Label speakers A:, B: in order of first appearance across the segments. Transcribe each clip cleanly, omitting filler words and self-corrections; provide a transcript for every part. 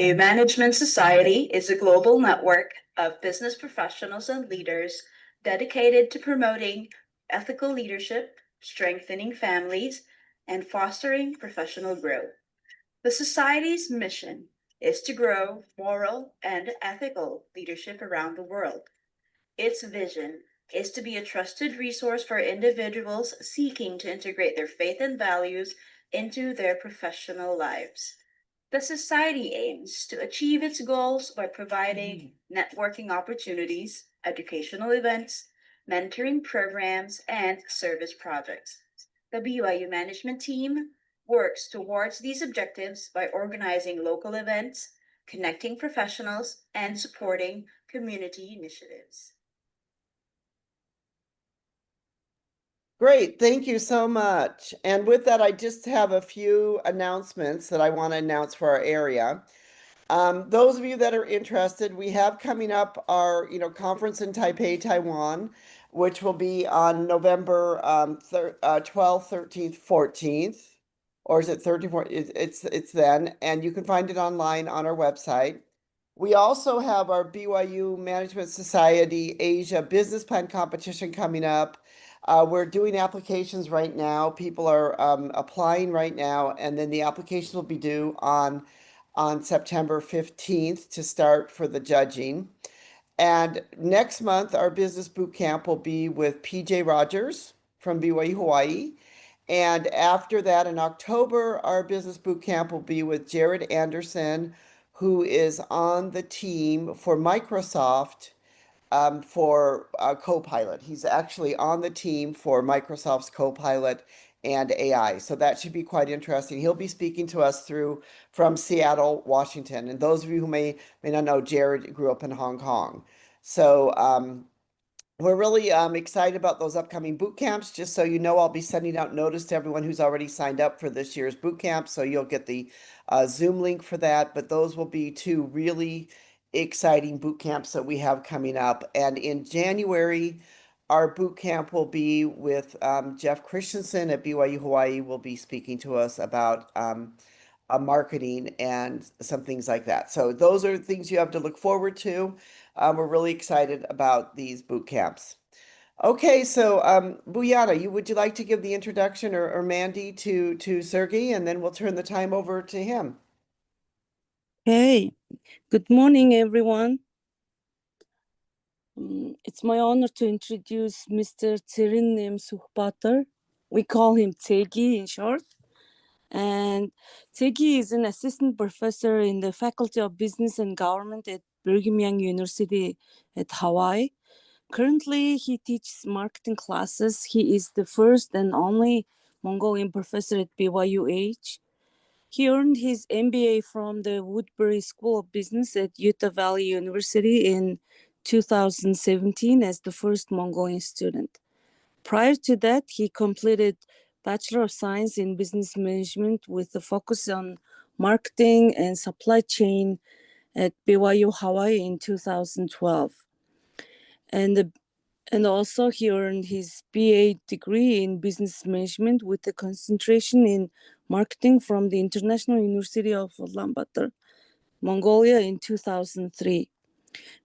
A: BYU Management Society is a global network of business professionals and leaders dedicated to promoting ethical leadership, strengthening families, and fostering professional growth. The Society's mission is to grow moral and ethical leadership around the world. Its vision is to be a trusted resource for individuals seeking to integrate their faith and values into their professional lives. The Society aims to achieve its goals by providing networking opportunities, educational events, mentoring programs, and service projects. The BYU management team works towards these objectives by organizing local events, connecting professionals, and supporting community initiatives.
B: Great, thank you so much. And with that, I just have a few announcements that I want to announce for our area. Those of you that are interested, we have coming up our conference in Taipei, Taiwan, which will be on November 12th, 13th, 14th, or is it 34th? It's then, and you can find it online on our website. We also have our BYU Management Society Asia Business Plan Competition coming up. We're doing applications right now. People are applying right now, and then the applications will be due on September 15th to start for the judging. And next month, our business boot camp will be with PJ Rogers from BYU Hawaii. And after that, in October, our business boot camp will be with Jared Anderson, who is on the team for Microsoft for Copilot. He's actually on the team for Microsoft's Copilot and AI. So that should be quite interesting. He'll be speaking to us from Seattle, Washington. And those of you who may not know, Jared grew up in Hong Kong. So we're really excited about those upcoming boot camps. Just so you know, I'll be sending out notice to everyone who's already signed up for this year's boot camp. So you'll get the Zoom link for that. But those will be two really exciting boot camps that we have coming up. And in January, our boot camp will be with Jeff Christensen at BYU Hawaii. Will be speaking to us about marketing and some things like that. So those are things you have to look forward to. We're really excited about these boot camps. Okay, so Buyana, would you like to give the introduction, or Mandy to Sergey, and then we'll turn the time over to him.
C: Hey, good morning, everyone. It's my honor to introduce Mr. Tserennyam Sukhbaatar. We call him Tsegi in short. And Tsegi is an assistant professor in the Faculty of Business and Government at Brigham Young University at Hawaii. Currently, he teaches marketing classes. He is the first and only Mongolian professor at BYU-H. He earned his MBA from the Woodbury School of Business at Utah Valley University in 2017 as the first Mongolian student. Prior to that, he completed Bachelor of Science in Business Management with a focus on marketing and supply chain at BYU Hawaii in 2012. And also he earned his BA degree in Business Management with a concentration in marketing from the International University of Ulaanbaatar, Mongolia in 2003.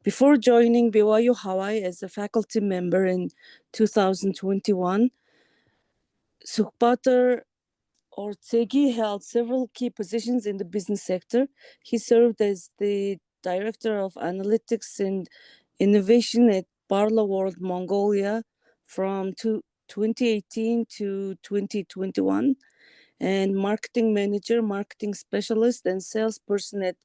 C: Before joining BYU Hawaii as a faculty member in 2021, Sukhbaatar or Tsegi held several key positions in the business sector. He served as the Director of Analytics and Innovation at Barla World Mongolia from 2018 to 2021, and Marketing Manager, Marketing Specialist, and Salesperson at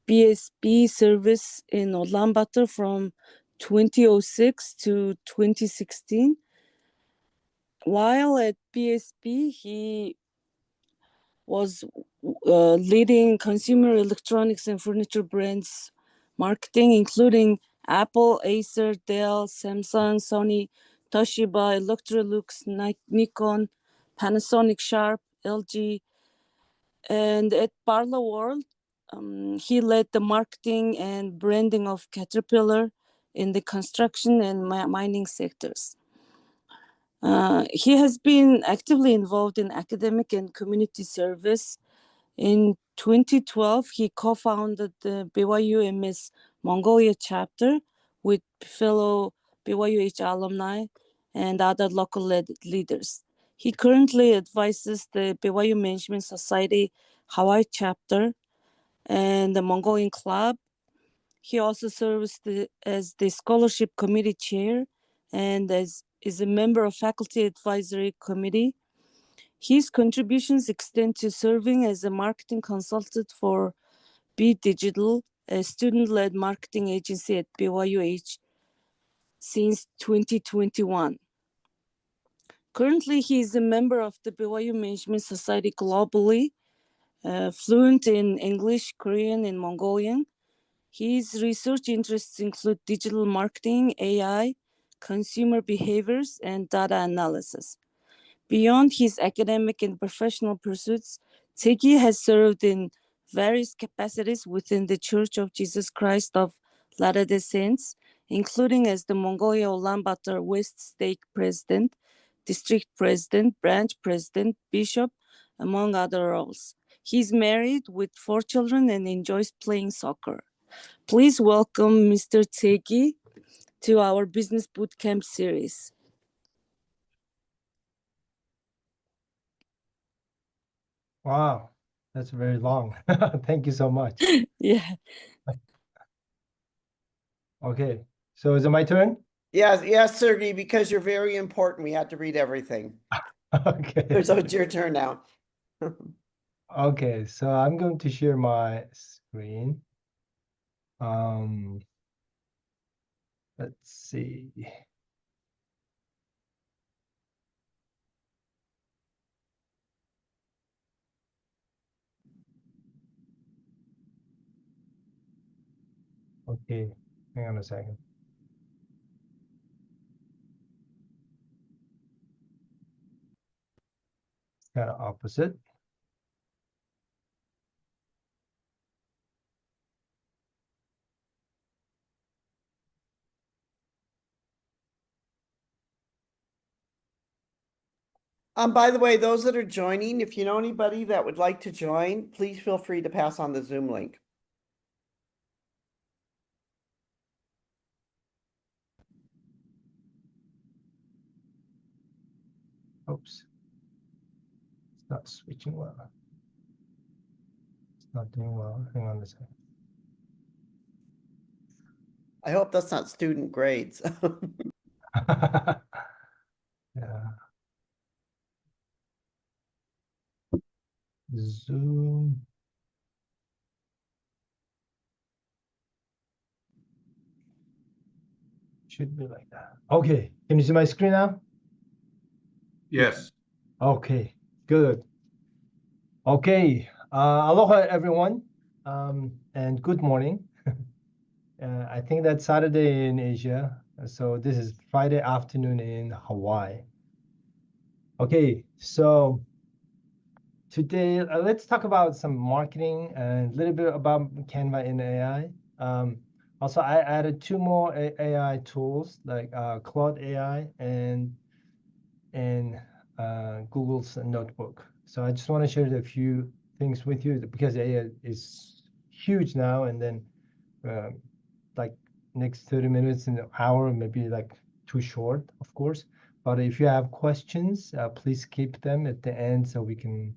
C: BSB Service in Ulaanbaatar from 2006 to 2016. While at BSB, he was leading consumer electronics and furniture brands marketing, including Apple, Acer, Dell, Samsung, Sony, Toshiba, Electrolux, Nikon, Panasonic, Sharp, LG. And at Barla World, he led the marketing and branding of Caterpillar in the construction and mining sectors. He has been actively involved in academic and community service In 2012, he co-founded the BYU MS Mongolia chapter with fellow BYUH alumni and other local leaders. He currently advises the BYU Management Society Hawaii chapter and the Mongolian Club. He also serves as the scholarship committee chair and is a member of faculty advisory committee. His contributions extend to serving as a marketing consultant for Be Digital, a student-led marketing agency at BYUH since 2021. Currently, he is a member of the BYU Management Society globally, fluent in English, Korean, and Mongolian. His research interests include digital marketing, AI, consumer behaviors, and data analysis. Beyond his academic and professional pursuits, Tserennyam has served in various capacities within the Church of Jesus Christ of Latter-day Saints, including as the Mongolia Ulaanbaatar West State President, District President, Branch President, Bishop, among other roles. He's married with 4 children and enjoys playing soccer. Please welcome Mr. Tserennyam to our Business Bootcamp series.
D: Wow, that's very long. Thank you so much.
C: Yeah.
D: Okay, so is it my turn?
B: Yes, Sergey, because you're very important. We had to read everything.
D: Okay.
B: So it's your turn now.
D: Okay, so I'm going to share my screen. Let's see. Okay, hang on a second. It's kind of opposite.
B: By the way, those that are joining, if you know anybody that would like to join, please feel free to pass on the Zoom link.
D: Oops. It's not switching well. It's not doing well. Hang on a second.
B: I hope that's not student grades.
D: Yeah. Zoom. Should be like that. Okay, can you see my screen now?
E: Yes.
D: Okay, good. Okay, aloha everyone, and good morning. I think that's Saturday in Asia, so this is Friday afternoon in Hawaii. Okay, so today let's talk about some marketing and a little bit about Canva and AI. Also, I added 2 more AI tools like Claude AI and Google's Notebook. So I just want to share a few things with you because AI is huge now, and then like next 30 minutes in an hour, maybe like too short, of course. But if you have questions, please keep them at the end so we can,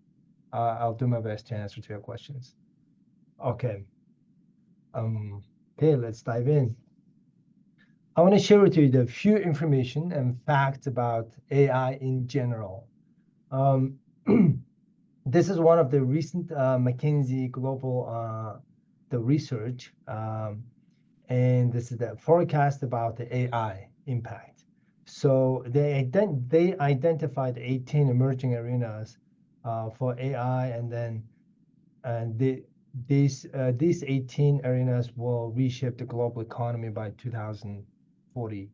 D: I'll do my best to answer to your questions. Okay. Okay, let's dive in. I want to share with you the few information and facts about AI in general. This is one of the recent McKinsey Global the research, and this is the forecast about the AI impact. So they identified 18 emerging areas for AI, and then these 18 areas will reshape the global economy by 2040.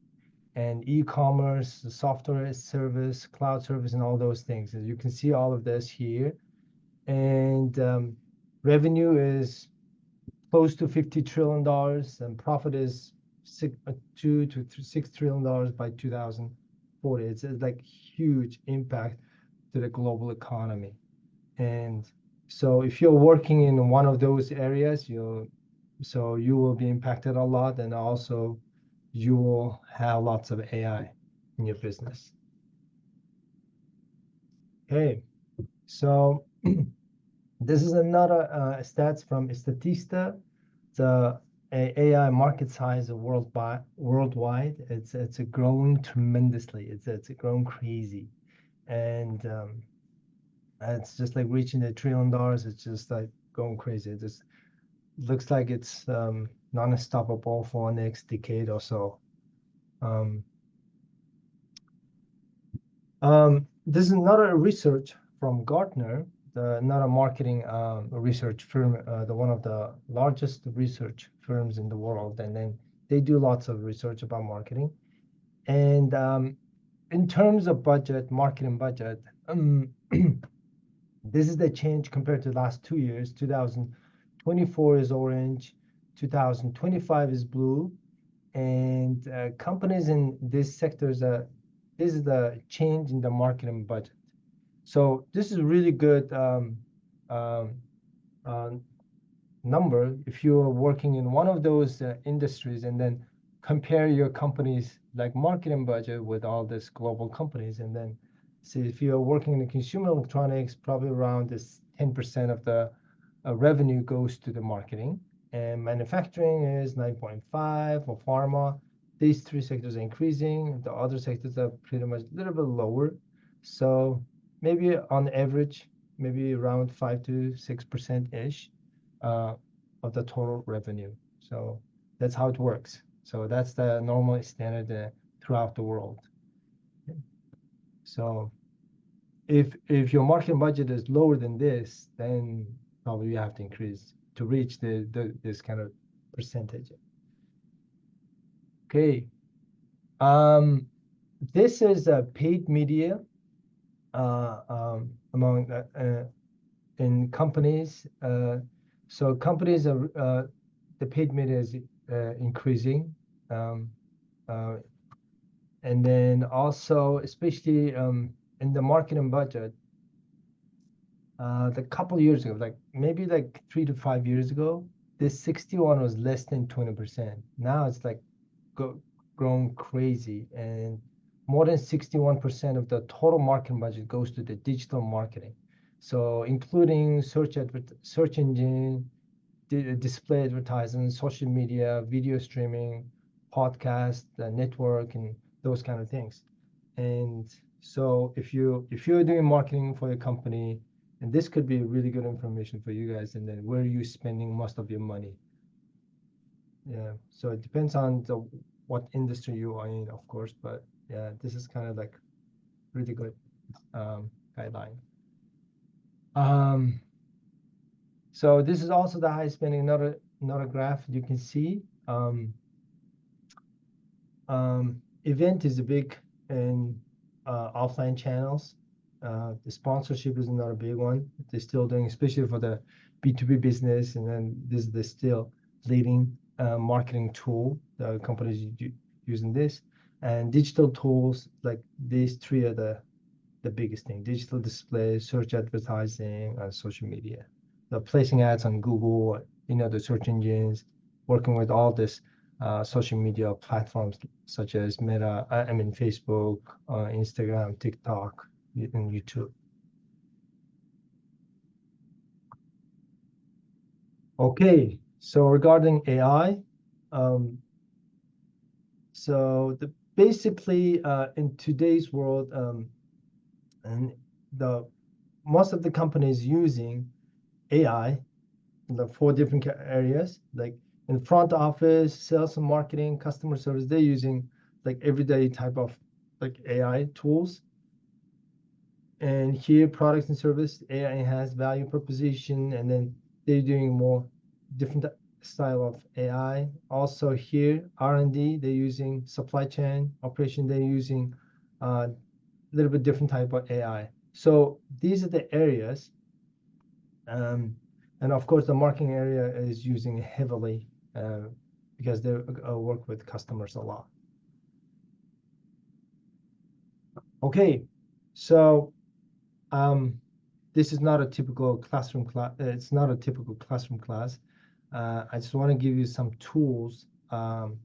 D: And e-commerce, software service, cloud service, and all those things. As you can see all of this here. And revenue is close to $50 trillion, and profit is $2 to $6 trillion by 2040. It's like huge impact to the global economy. And So if you're working in one of those areas, you will be impacted a lot, and also you will have lots of AI in your business. Okay, so this is another stats from Statista. The AI market size worldwide, it's growing tremendously. It's growing crazy, and it's just like reaching $1 trillion. It's just like going crazy. It just looks like it's non-stoppable for next decade or so. This is another research from Gartner, another marketing research firm, one of the largest research firms in the world, and then they do lots of research about marketing. And in terms of budget, marketing budget, this is the change compared to the last 2 years. 2024 is orange, 2025 is blue, and companies in these sectors, this is the change in the marketing budget. So this is really good number if you're working in one of those industries, and then compare your company's like marketing budget with all these global companies, and then see if you're working in the consumer electronics, probably around this 10% of the revenue goes to the marketing, and manufacturing is 9.5, or pharma. These three sectors are increasing. The other sectors are pretty much a little bit lower. So maybe on average, maybe around 5 to 6% ish of the total revenue. So that's how it works. So that's the normal standard throughout the world. Okay. So if your marketing budget is lower than this, then probably you have to increase to reach this kind of percentage. Okay. This is a paid media among in companies. So companies are the paid media is increasing, and then also especially in the marketing budget. The couple years ago, like maybe like 3 to 5 years ago, this 61 was less than 20%. Now it's like grown crazy, and more than 61% of the total marketing budget goes to the digital marketing. So including search engine, display advertising, social media, video streaming, podcast, network, and those kind of things. And so if you're doing marketing for your company, and this could be really good information for you guys, and then where are you spending most of your money? Yeah, so it depends on what industry you are in, of course, but yeah, this is kind of like really good guideline. So this is also the high spending, another graph you can see. Event is a big in offline channels. The sponsorship is another big one. They're still doing, especially for the B2B business, and then this is the still leading marketing tool. The companies using this, and digital tools like these three are the biggest thing: digital display, search advertising, and social media. So placing ads on Google, the search engines, working with all this social media platforms such as Meta, Facebook, Instagram, TikTok, and YouTube. Okay, so regarding AI, so basically in today's world, and most of the companies using AI in the 4 different areas, like in front office, sales and marketing, customer service. They're using like everyday type of like AI tools. And here, products and service, AI enhanced value proposition, and then they're doing more different style of AI. Also here, R&D, they're using supply chain operation, they're using a little bit different type of AI. So these are the areas. And of course, the marketing area is using heavily because they work with customers a lot. Okay, so this is not a typical classroom class. It's not a typical classroom class. I just want to give you some tools on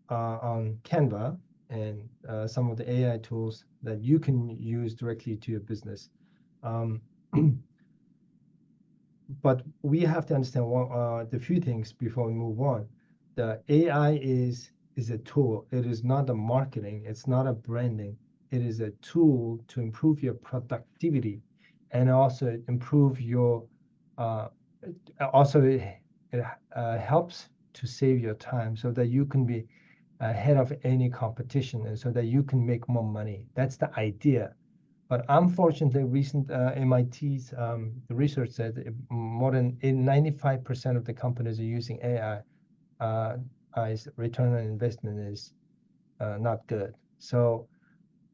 D: Canva and some of the AI tools that you can use directly to your business. But we have to understand the few things before we move on. The AI is a tool. It is not a marketing. It's not a branding. It is a tool to improve your productivity and also improve your, it helps to save your time so that you can be ahead of any competition and so that you can make more money. That's the idea. But unfortunately, recent MIT's the research said that more than 95% of the companies are using AI. Return on investment is not good. So,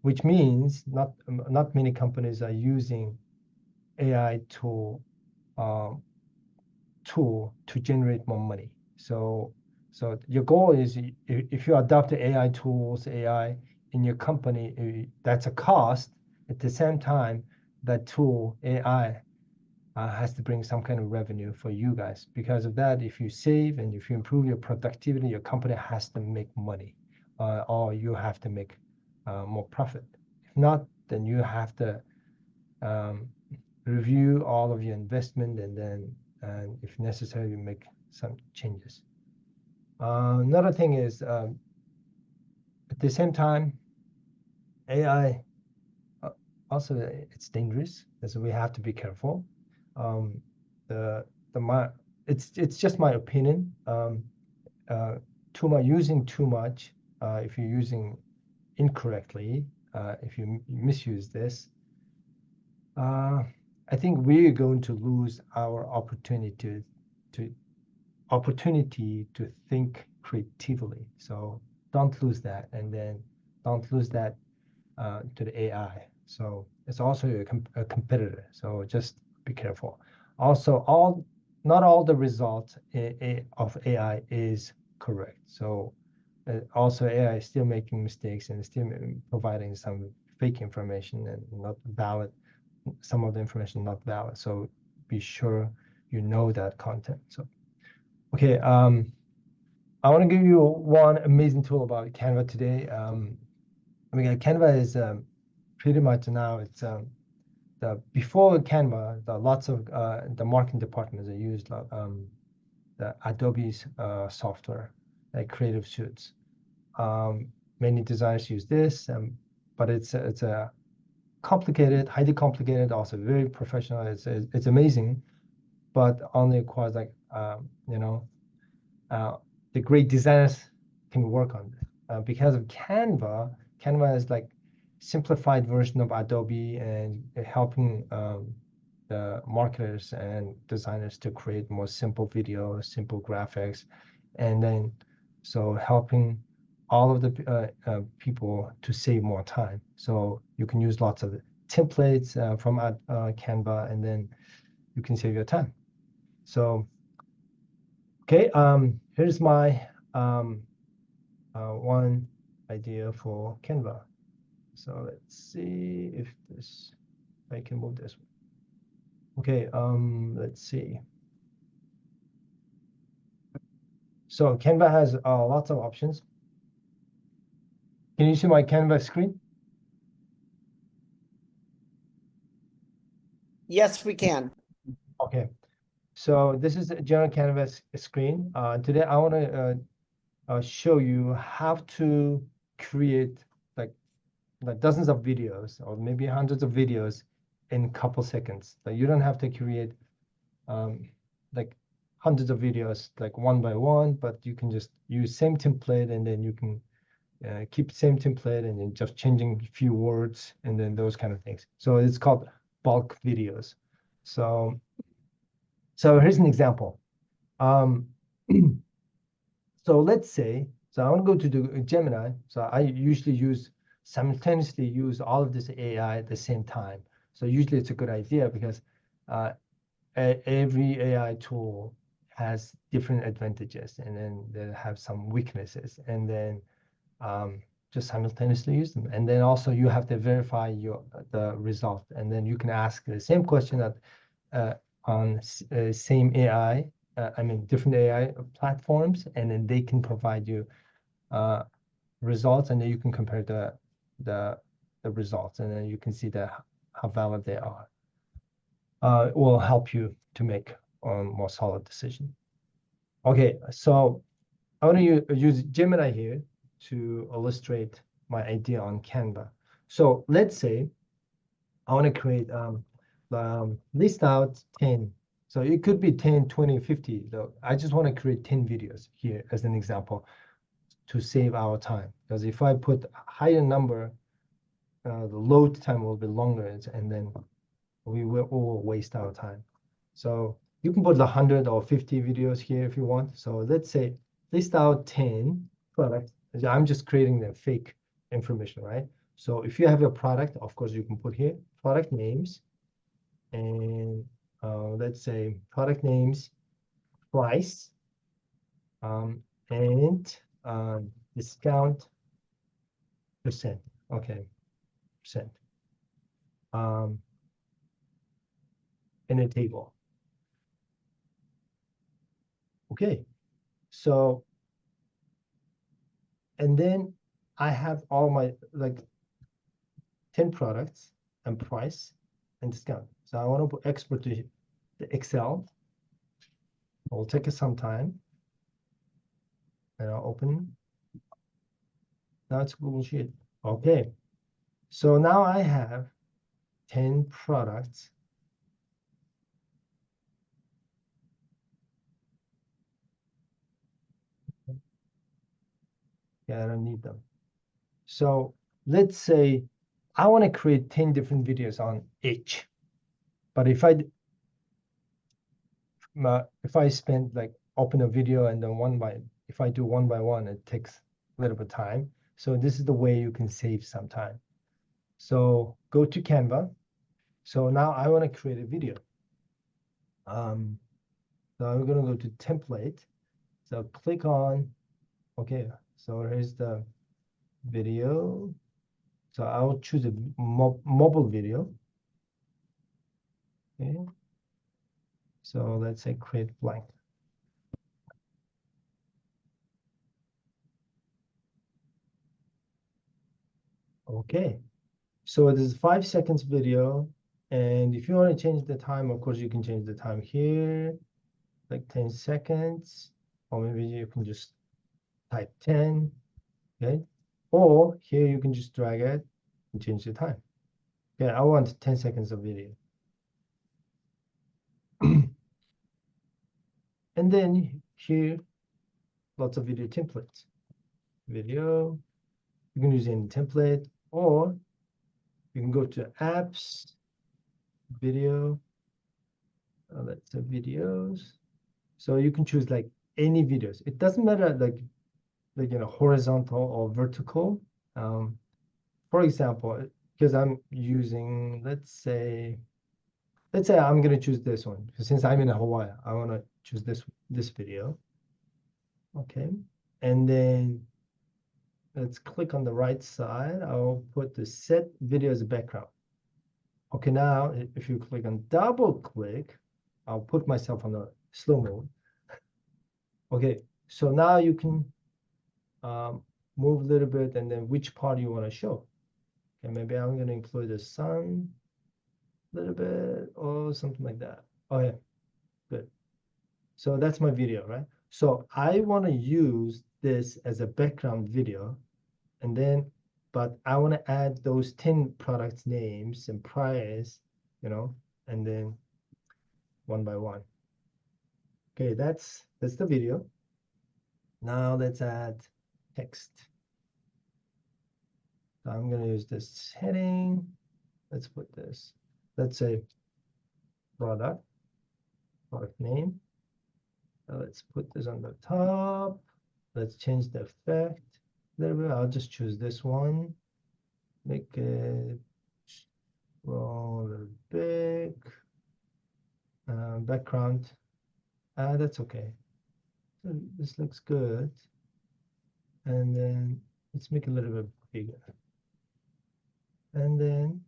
D: which means not many companies are using AI tool to generate more money. So your goal is if you adopt the AI tools, AI in your company, that's a cost. At the same time, that tool, AI, has to bring some kind of revenue for you guys. Because of that, if you save and if you improve your productivity, your company has to make money, or you have to make more profit. If not, then you have to review all of your investment and then, if necessary, make some changes. Another thing is, at the same time, AI also it's dangerous, so we have to be careful. It's just my opinion. Using too much, if you're using incorrectly, if you misuse this, I think we're going to lose our opportunity to think creatively. So don't lose that, and then don't lose that to the AI. So it's also a competitor. So just be careful. Also, not all the results of AI is correct. So also AI is still making mistakes and still providing some fake information and not valid. Some of the information not valid. So be sure you know that content. So okay, I want to give you one amazing tool about Canva today. Canva is pretty much now it's before Canva, lots of the marketing departments are used the Adobe's software, like Creative Suites. Many designers use this, but it's a complicated, highly complicated, also very professional. It's amazing, but only requires like the great designers can work on it. Because of Canva is like simplified version of Adobe and helping the marketers and designers to create more simple videos, simple graphics, and then so helping all of the people to save more time. So you can use lots of templates from Canva, and then you can save your time. So, okay, here's my one idea for Canva. So let's see if I can move this one. Okay, let's see. So Canva has lots of options. Can you see my Canva screen?
B: Yes, we can.
D: Okay, so this is a general Canvas screen. Today I want to show you how to create like dozens of videos or maybe hundreds of videos in a couple seconds. Like you don't have to create like hundreds of videos like one by one, but you can just use same template, and then you can keep same template and then just changing a few words and then those kind of things. So it's called bulk videos. So here's an example. So let's say, so I want to go to the Gemini. So I usually simultaneously use all of this AI at the same time. So usually it's a good idea because every AI tool has different advantages, and then they have some weaknesses. And then just simultaneously use them. And then also you have to verify the result. And then you can ask the same question on same AI, different AI platforms, and then they can provide you results, and then you can compare the results, and then you can see how valid they are. It will help you to make a more solid decision. Okay, so I want to use Gemini here to illustrate my idea on Canva. So let's say I want to create list out 10. So it could be 10, 20, 50. So I just want to create 10 videos here as an example to save our time. Because if I put a higher number, the load time will be longer, and then we will waste our time. So you can put 100 or 50 videos here if you want. So let's say list out 10 products. I'm just creating the fake information, right? So if you have a product, of course, you can put here product names, and let's say product names, price, and discount percent. Okay, percent. In a table. Okay, so, and then I have all my 10 products and price and discount. So I want to export to the Excel. It will take us some time. And I'll open. Now it's Google Sheet. Okay, so now I have 10 products. Yeah, I don't need them. So let's say I want to create 10 different videos on each. But if I spend open a video and then if I do one by one, it takes a little bit of time. So this is the way you can save some time. So go to Canva. So now I want to create a video. So I'm going to go to template. So click on, okay, so here's the video. So I'll choose a mobile video. Okay. So let's say create blank. Okay. So it is 5 seconds video. And if you want to change the time, of course, you can change the time here, like 10 seconds, or maybe you can just type 10, okay? Or here you can just drag it and change the time. Okay, I want 10 seconds of video. And then here, lots of video templates. Video, you can use any template, or you can go to apps, video, let's say videos. So you can choose any videos. It doesn't matter horizontal or vertical. For example, because I'm using, let's say I'm going to choose this one. Since I'm in Hawaii, I want to choose this video. Okay, and then let's click on the right side. I'll put the set video as a background. Okay, now if you click on double click, I'll put myself on the slow mode. Okay, so now you can move a little bit, and then which part you want to show. Okay, maybe I'm going to include the sun a little bit or something like that. Okay, good. So that's my video, right? So I want to use this as a background video, and then, but I want to add those 10 products names and price, and then one by one. Okay, that's the video. Now let's add text. So I'm going to use this heading. Let's put this, let's say product name. Let's put this on the top. Let's change the effect a little bit. I'll just choose this one. Make it scroll a little big. Background. That's okay. So this looks good. And then let's make it a little bit bigger. And then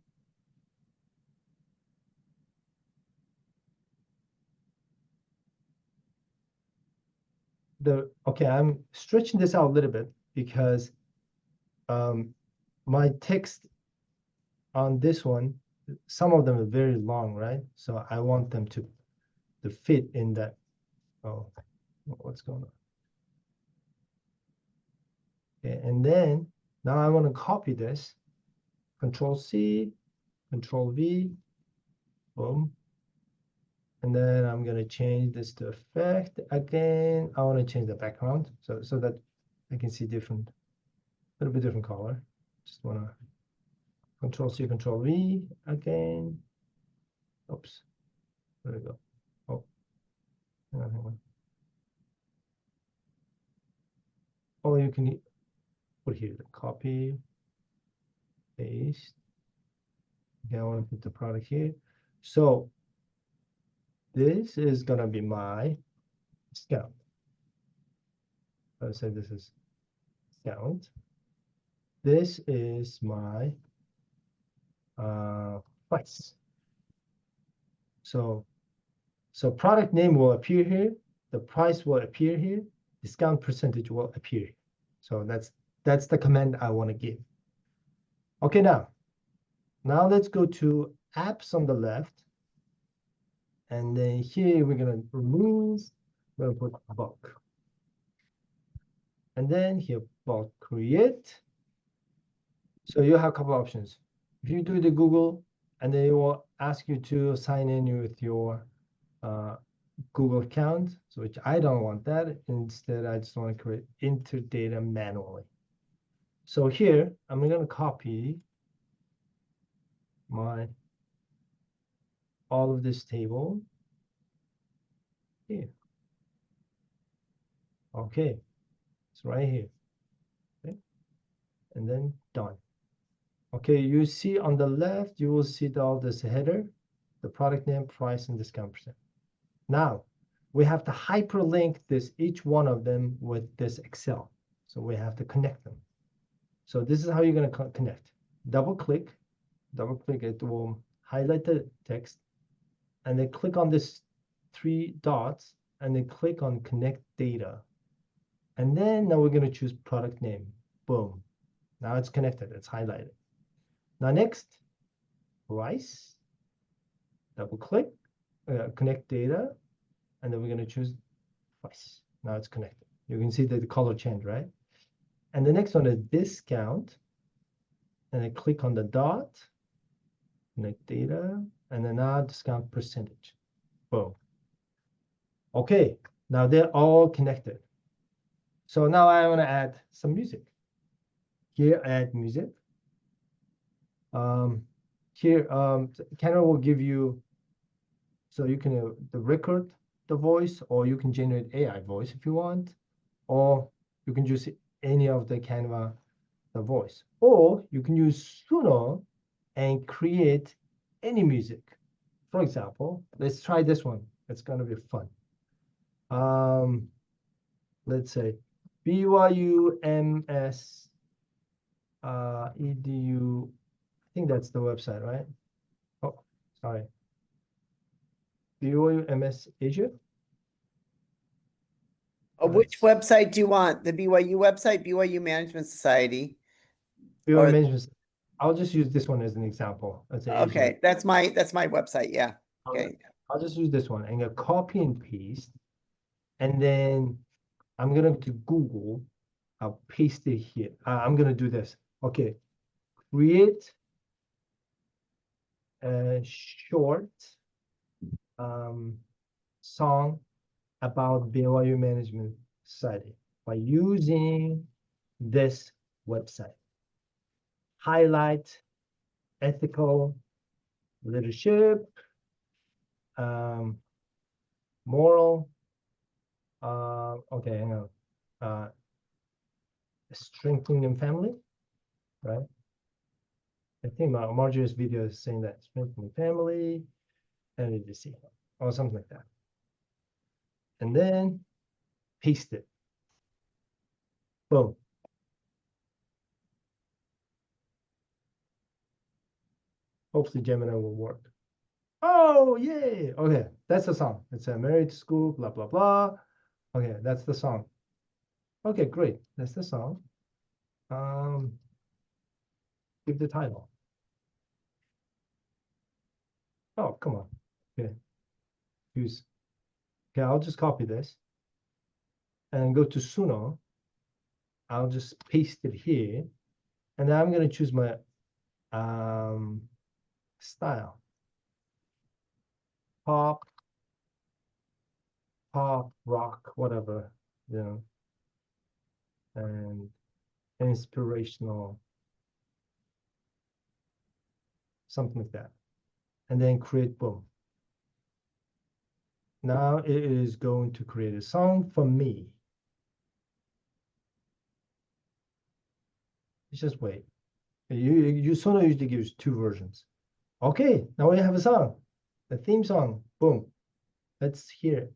D: okay, I'm stretching this out a little bit because my text on this one, some of them are very long, right? So I want them to fit in that. Oh, what's going on? Okay, and then now I want to copy this. Control C, Control V, boom. And then I'm going to change this to effect again. I want to change the background so that I can see different, a little bit different color. Just want to Control C, Control V again. Oops, there we go. Oh, hang on. Oh, you can put here the copy, paste. Okay, I want to put the product here. So this is going to be my discount. I say this is discount. This is my price. So product name will appear here, the price will appear here, discount percentage will appear here. So that's the command I want to give. Okay, now let's go to apps on the left. And then here we're going to remove, we're going to put bulk. And then here, bulk create. So you have a couple options. If you do the Google, and then it will ask you to sign in with your Google account, so which I don't want that. Instead, I just want to create enter data manually. So here, I'm going to copy all of this table here. Okay, it's right here. Okay, and then done. Okay, you see on the left, you will see all this header, the product name, price, and discount percent. Now, we have to hyperlink each one of them with this Excel. So we have to connect them. So this is how you're going to connect. Double click, it will highlight the text, and then click on this 3 dots, and then click on connect data. And then now we're going to choose product name. Boom. Now it's connected, it's highlighted. Now next, price, double click, connect data, and then we're going to choose price. Now it's connected. You can see that the color change, right? And the next one is discount, and then click on the dot, connect data, and then now discount percentage. Boom. Okay, now they're all connected. So now I want to add some music. Here, add music. Here, Canva will give you, so you can record the voice, or you can generate AI voice if you want, or you can use any of the Canva, the voice, or you can use Suno and create any music. For example, let's try this one. It's going to be fun. Let's say BYU MS EDU. I think that's the website, right? Oh, sorry. BYU MS Asia.
B: Which website do you want? The BYU website, BYU Management Society?
D: BYU Management. I'll just use this one as an example.
B: Okay, Asia. That's my website. Yeah. Okay.
D: I'll just use this one and go copy and paste, and then I'm gonna to Google. I'll paste it here. I'm gonna do this. Okay, create a short song about BYU Management Society by using this website. Highlight ethical leadership, moral, okay, hang on, strengthening family, right? I think Marjorie's video is saying that strengthening family, and you see, or something like that. And then paste it. Boom. Hopefully Gemini will work. Oh, yay. Okay, that's the song. It's a married to school, blah, blah, blah. Okay, that's the song. Okay, great. That's the song. Give the title. Oh, come on. Okay. Use. Okay, I'll just copy this and go to Suno. I'll just paste it here. And then I'm going to choose my style. Pop, rock, whatever, you know, and inspirational, something like that. And then create, boom. Now it is going to create a song for me. Just wait. You Sono usually gives 2 versions. Okay, now we have a song, the theme song. Boom. Let's hear it.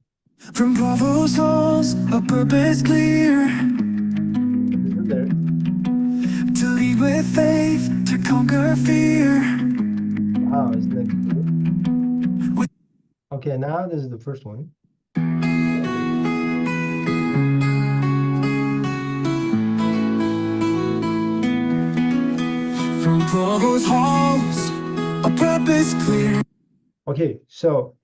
F: From proposals, a purpose clear.
D: Listen there.
F: To lead with faith, to conquer fear.
D: Wow, isn't that cool? Okay, now this is the first one.
F: From provost halls, a purpose clear.
D: Okay, so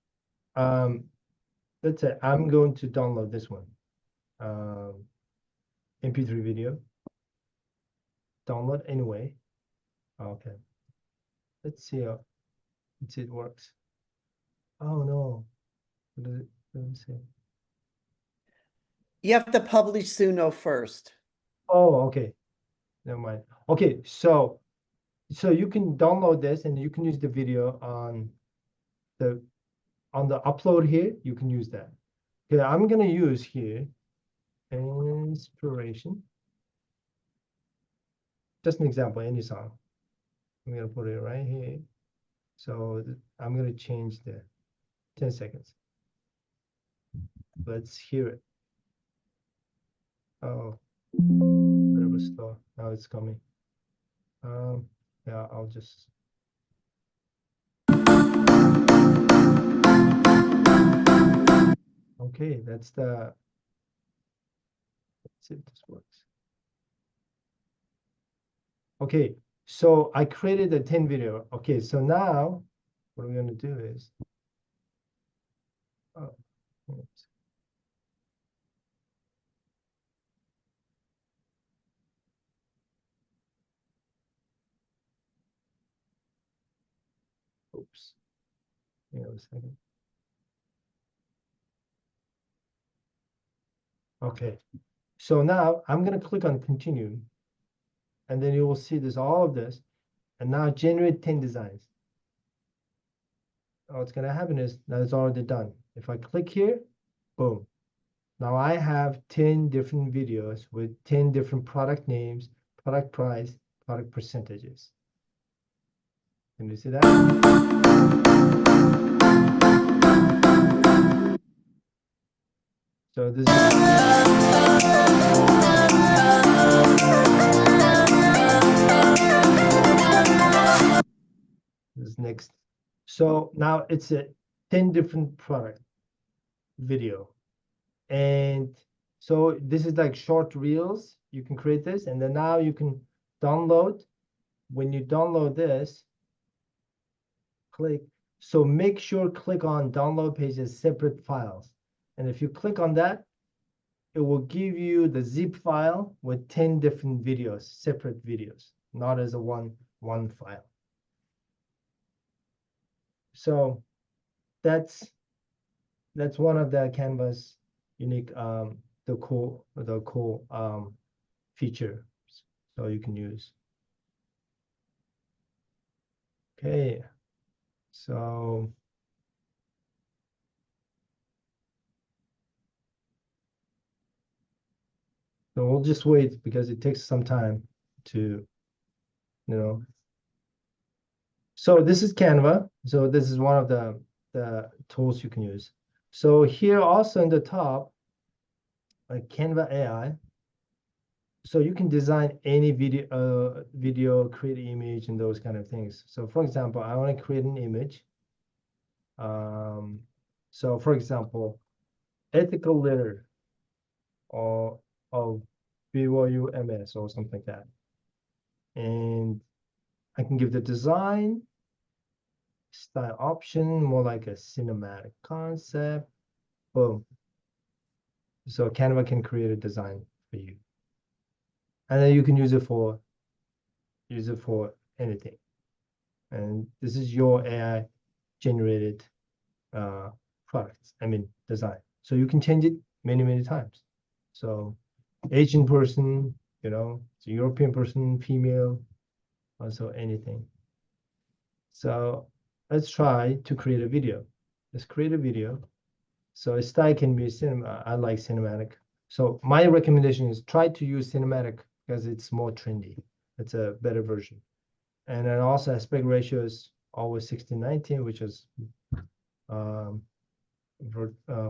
D: let's say I'm going to download this one. MP3 video. Download anyway. Okay. Let's see how it works. Oh no. What does it say?
B: You have to publish Suno first.
D: Oh, okay. Never mind. Okay, so you can download this and you can use the video on the upload here. You can use that. Okay, I'm gonna use here inspiration. Just an example, any song. I'm gonna put it right here. So I'm gonna change the 10 seconds. Let's hear it. Oh, it was slow. Now it's coming. Yeah, I'll just. Okay, that's the. Let's see if this works. Okay, so I created a 10 video. Okay, so now what we're gonna do is. Oh, oops. Oops. Hang on a second. Okay, so now I'm gonna click on continue, and then you will see this all of this, and now generate 10 designs. What's gonna happen is that it's already done. If I click here, boom. Now I have 10 different videos with 10 different product names, product price, product percentages. Can you see that? So this is next. So now it's a 10 different product video. And so this is like short reels. You can create this, and then now you can download. When you download this, click. So make sure click on download page as separate files. And if you click on that, it will give you the zip file with 10 different videos, separate videos, not as a one file. So that's one of the Canva's unique the cool feature, so you can use. Okay, so we'll just wait because it takes some time to, So this is Canva. So this is one of the tools you can use. So here also in the top, like Canva AI. so you can design any video, create an image and those kind of things. So for example, I want to create an image. So for example, ethical letter or of BYU MS or something like that. And I can give the design, style option, more like a cinematic concept. Boom. So Canva can create a design for you. And then you can use it for anything. And this is your AI generated products, design. So you can change it many, many times. So Asian person, it's a European person, female, also anything. So let's try to create a video. Let's create a video. So a style can be cinema. I like cinematic. So my recommendation is try to use cinematic because it's more trendy. It's a better version. And then also aspect ratio is always 16:19, which is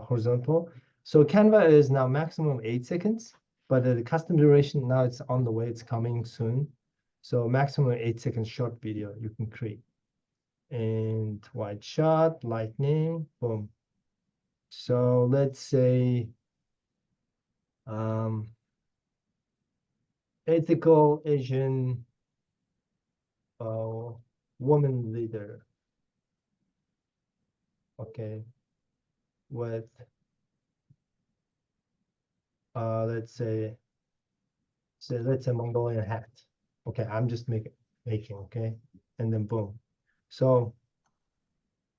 D: horizontal. So Canva is now maximum 8 seconds, but the custom duration now it's on the way, it's coming soon. So maximum 8 seconds short video you can create. And wide shot, lightning, boom. So let's say ethical Asian woman leader. Okay, with let's say Mongolian hat. Okay, I'm just making, okay, and then boom. So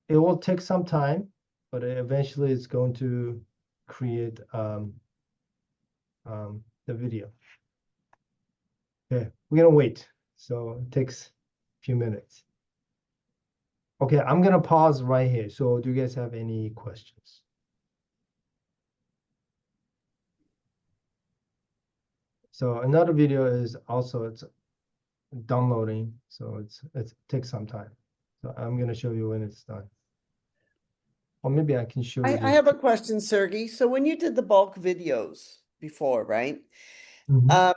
D: it will take some time, but eventually it's going to create the video. Okay, we're gonna wait. So it takes a few minutes. Okay, I'm gonna pause right here. So do you guys have any questions? So another video is also it's downloading, so it takes some time. So I'm gonna show you when it's done. Or maybe I can show you.
B: I have a question, Sergey. So when you did the bulk videos before, right?
D: Mhm.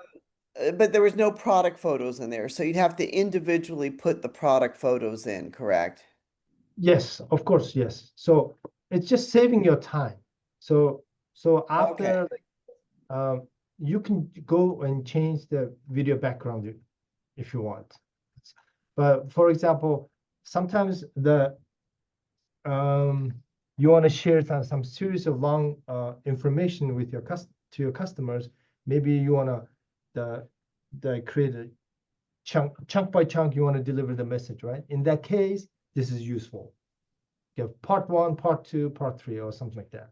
B: But there was no product photos in there, so you'd have to individually put the product photos in, correct?
D: Yes, of course, yes. So it's just saving your time. So after you can go and change the video background if you want. But for example, sometimes you want to share some series of long information with your customers. Maybe you want to create a chunk by chunk. You want to deliver the message, right? In that case, this is useful. You have part 1, part 2, part 3, or something like that.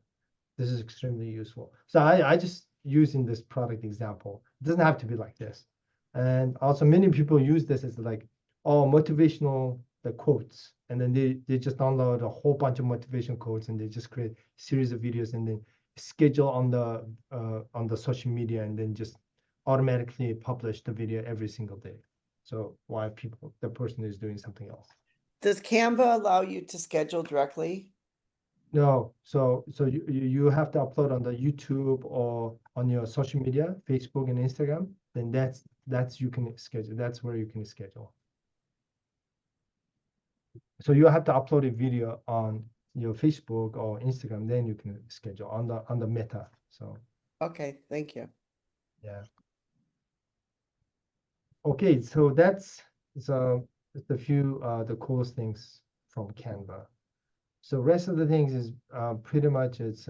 D: This is extremely useful. So I just using this product example. It doesn't have to be like this. And also many people use this as like, motivational quotes. And then they just download a whole bunch of motivation quotes and they just create a series of videos and then schedule on the social media and then just automatically publish the video every single day. So while the person is doing something else.
B: Does Canva allow you to schedule directly?
D: No, so you have to upload on the YouTube or on your social media, Facebook and Instagram. Then that's you can schedule. That's where you can schedule. So you have to upload a video on your Facebook or Instagram. Then you can schedule on the Meta. So
B: Okay, thank you.
D: yeah. Okay, so that's the few the coolest things from Canva. So rest of the things is pretty much it's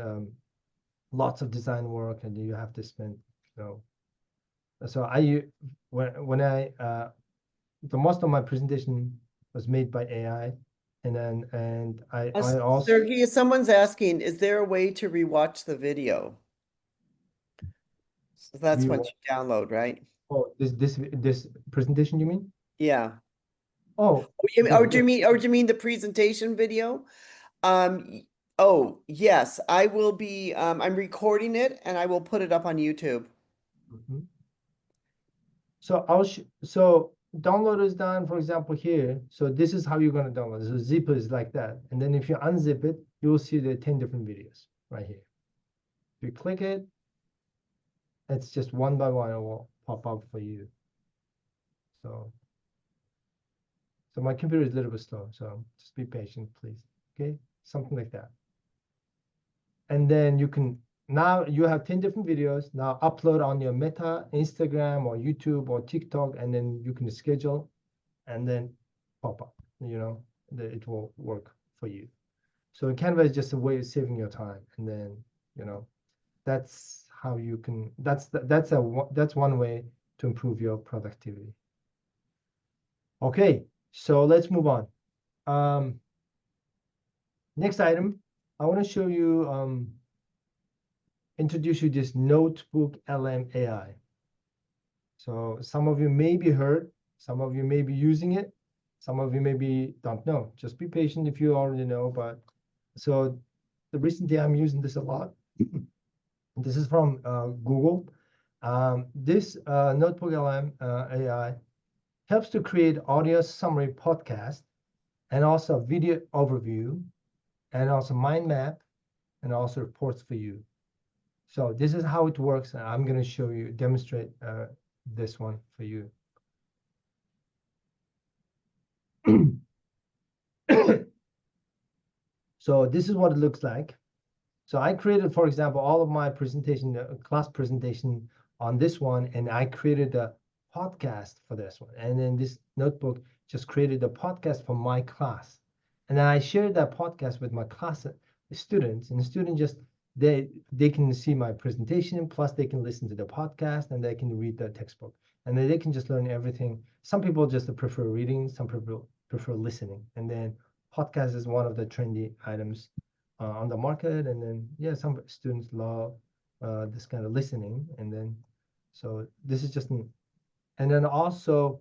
D: lots of design work and you have to spend, so when I the most of my presentation was made by AI and I also
B: Sergey, someone's asking, is there a way to rewatch the video? So that's once you download, right?
D: this presentation you mean?
B: Yeah.
D: Oh,
B: Or do you mean the presentation video? Oh, yes, I will be, I'm recording it and I will put it up on YouTube.
D: mhm. So so download is done, for example, here. So this is how you're going to download. So zip is like that. And then if you unzip it, you will see the 10 different videos right here. If you click it, it's just one by one, it will pop up for you. So my computer is a little bit slow, so just be patient, please. Okay, something like that. And then you can, now you have 10 different videos. Now upload on your Meta, Instagram, or YouTube, or TikTok, and then you can schedule, and then pop up. It will work for you. So Canva is just a way of saving your time, and then that's how you can. That's one way to improve your productivity. Okay, so let's move on. Next item, I want to show you, introduce you this NotebookLM AI. So some of you may be heard, some of you may be using it, some of you maybe don't know. Just be patient if you already know. But so recently I'm using this a lot. This is from Google. This NotebookLM AI helps to create audio summary podcast, and also video overview, and also mind map, and also reports for you. So this is how it works. And I'm going to show you, demonstrate this one for you. So this is what it looks like. So I created, for example, all of my presentation, class presentation on this one, and I created a podcast for this one. And then this notebook just created a podcast for my class. And then I shared that podcast with my class students, and the students just, they can see my presentation, plus they can listen to the podcast, and they can read the textbook. And then they can just learn everything. Some people just prefer reading, some people prefer listening. And then podcast is one of the trendy items on the market. And then, yeah, some students love this kind of listening. And then, so this is just, and then also,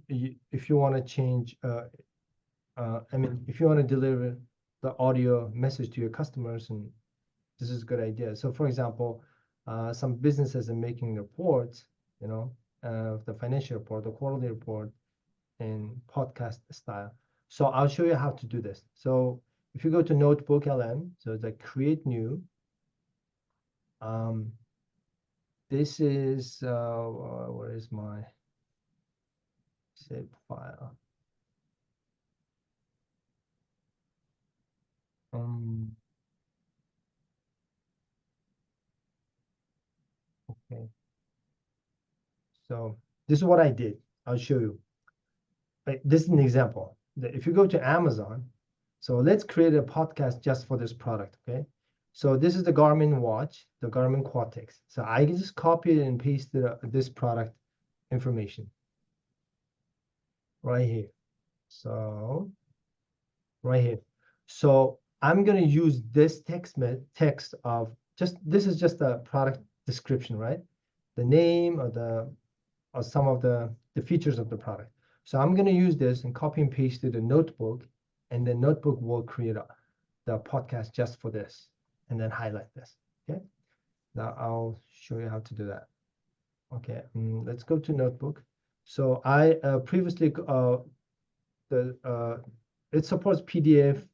D: if you want to change, if you want to deliver the audio message to your customers, and this is a good idea. So for example, some businesses are making reports, the financial report, the quarterly report in podcast style. So I'll show you how to do this. So if you go to NotebookLM, so it's like create new. This is, where is my save file? Okay. So this is what I did. I'll show you. This is an example. If you go to Amazon, so let's create a podcast just for this product, okay? So this is the Garmin watch, the Garmin Quatix. So I can just copy it and paste this product information right here. So right here. So I'm going to use this text of just, this is just a product description, right? The name or some of the features of the product. So I'm going to use this and copy and paste it in Notebook, and the Notebook will create the podcast just for this, and then highlight this. Okay. Now I'll show you how to do that. Okay. Let's go to Notebook. So I previously it supports PDF,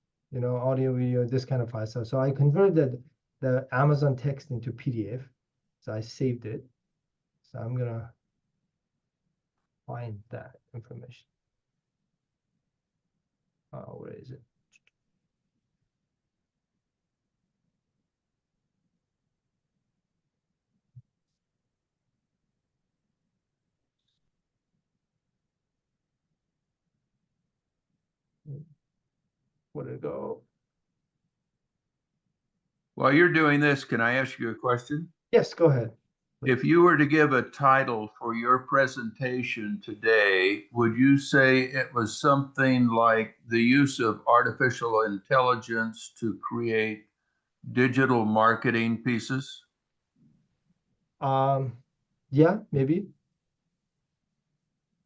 D: audio, video, this kind of file. So I converted the Amazon text into PDF. So I saved it. So I'm gonna find that information. Where is it? Where did it go?
E: While you're doing this, can I ask you a question?
D: Yes, go ahead.
E: If you were to give a title for your presentation today, would you say it was something like the use of artificial intelligence to create digital marketing pieces?
D: Yeah, maybe.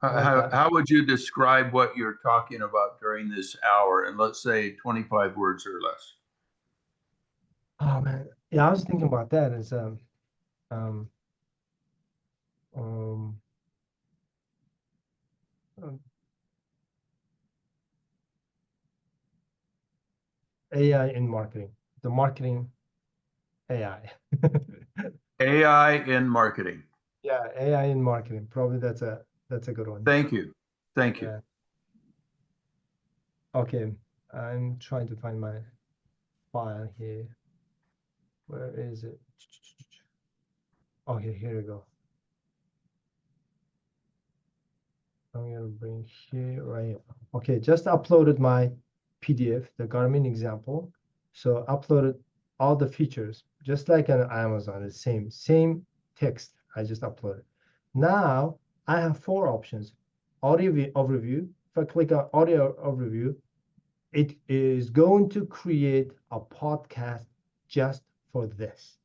E: How would you describe what you're talking about during this hour, and let's say 25 words or less?
D: Oh man, yeah, I was thinking about that as AI in marketing, the marketing AI.
E: AI in marketing.
D: Yeah, AI in marketing. Probably that's a good one.
E: Thank you. Thank you.
D: Yeah. Okay, I'm trying to find my file here. Where is it? Okay, here we go. I'm gonna bring here, right here. Okay, just uploaded my PDF, the Garmin example. So uploaded all the features, just like on Amazon, it's same text. I just uploaded. Now I have 4 options. Audio overview. If I click on audio overview, it is going to create a podcast just for this.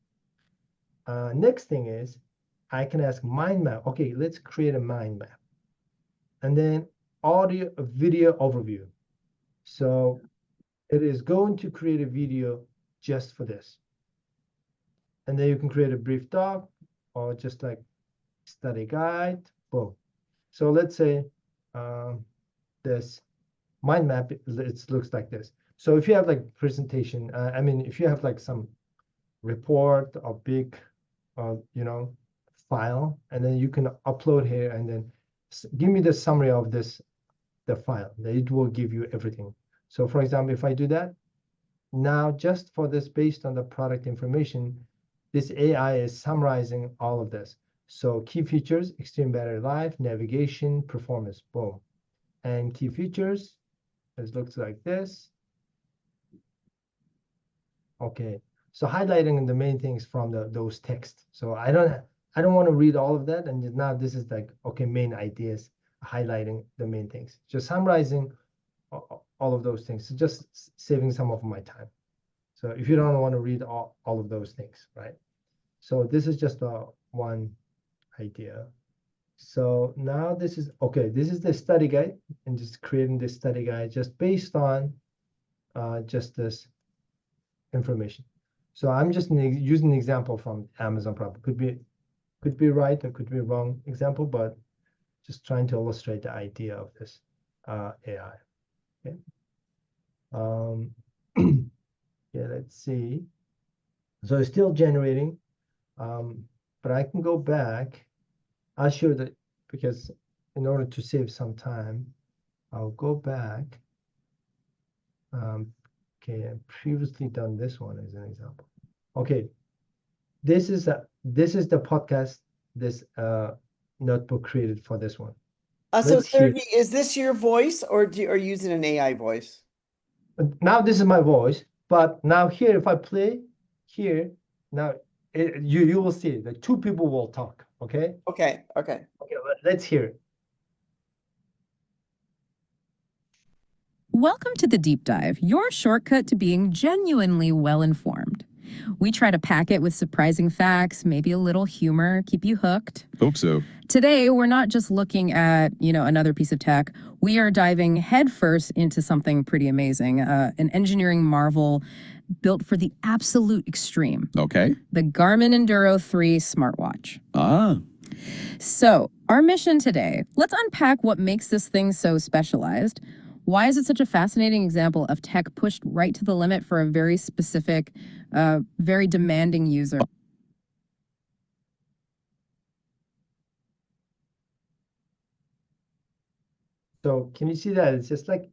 D: Next thing is I can ask mind map. Okay, let's create a mind map. And then audio video overview. So it is going to create a video just for this. And then you can create a brief talk or just like study guide, boom. So let's say this mind map, it looks like this. So if you have like presentation, I mean, if you have like some report or big, file, and then you can upload here and then give me the summary of the file. It will give you everything. So for example, if I do that, now just for this, based on the product information, this AI is summarizing all of this. So key features, extreme battery life, navigation, performance, boom. And key features, it looks like this. Okay, so highlighting the main things from those texts. So I don't want to read all of that, and now this is like, okay, main ideas, highlighting the main things, just summarizing all of those things, so just saving some of my time. So if you don't want to read all of those things, right? So this is just one idea. So now this is, okay, this is the study guide, and just creating this study guide just based on just this information. So I'm just using an example from Amazon product. Could be right or could be wrong example, but just trying to illustrate the idea of this AI. Okay. Yeah, let's see. So it's still generating, but I can go back. I'll show that, because in order to save some time, I'll go back. Okay, I've previously done this one as an example. Okay, this is the podcast, this notebook created for this one.
B: So Sergey, is this your voice, or are you using an AI voice?
D: Now this is my voice, but now here, if I play here, now you will see that 2 people will talk. Okay.
B: Okay.
D: Let's hear it.
G: Welcome to the Deep Dive, your shortcut to being genuinely well-informed. We try to pack it with surprising facts, maybe a little humor, keep you hooked.
H: Hope so.
G: Today, we're not just looking at, another piece of tech. We are diving headfirst into something pretty amazing, an engineering marvel built for the absolute extreme.
H: Okay.
G: The Garmin Enduro 3 smartwatch.
H: Ah.
G: So, our mission today, let's unpack what makes this thing so specialized. Why is it such a fascinating example of tech pushed right to the limit for a very specific, very demanding user?
D: So can you see that? It's just like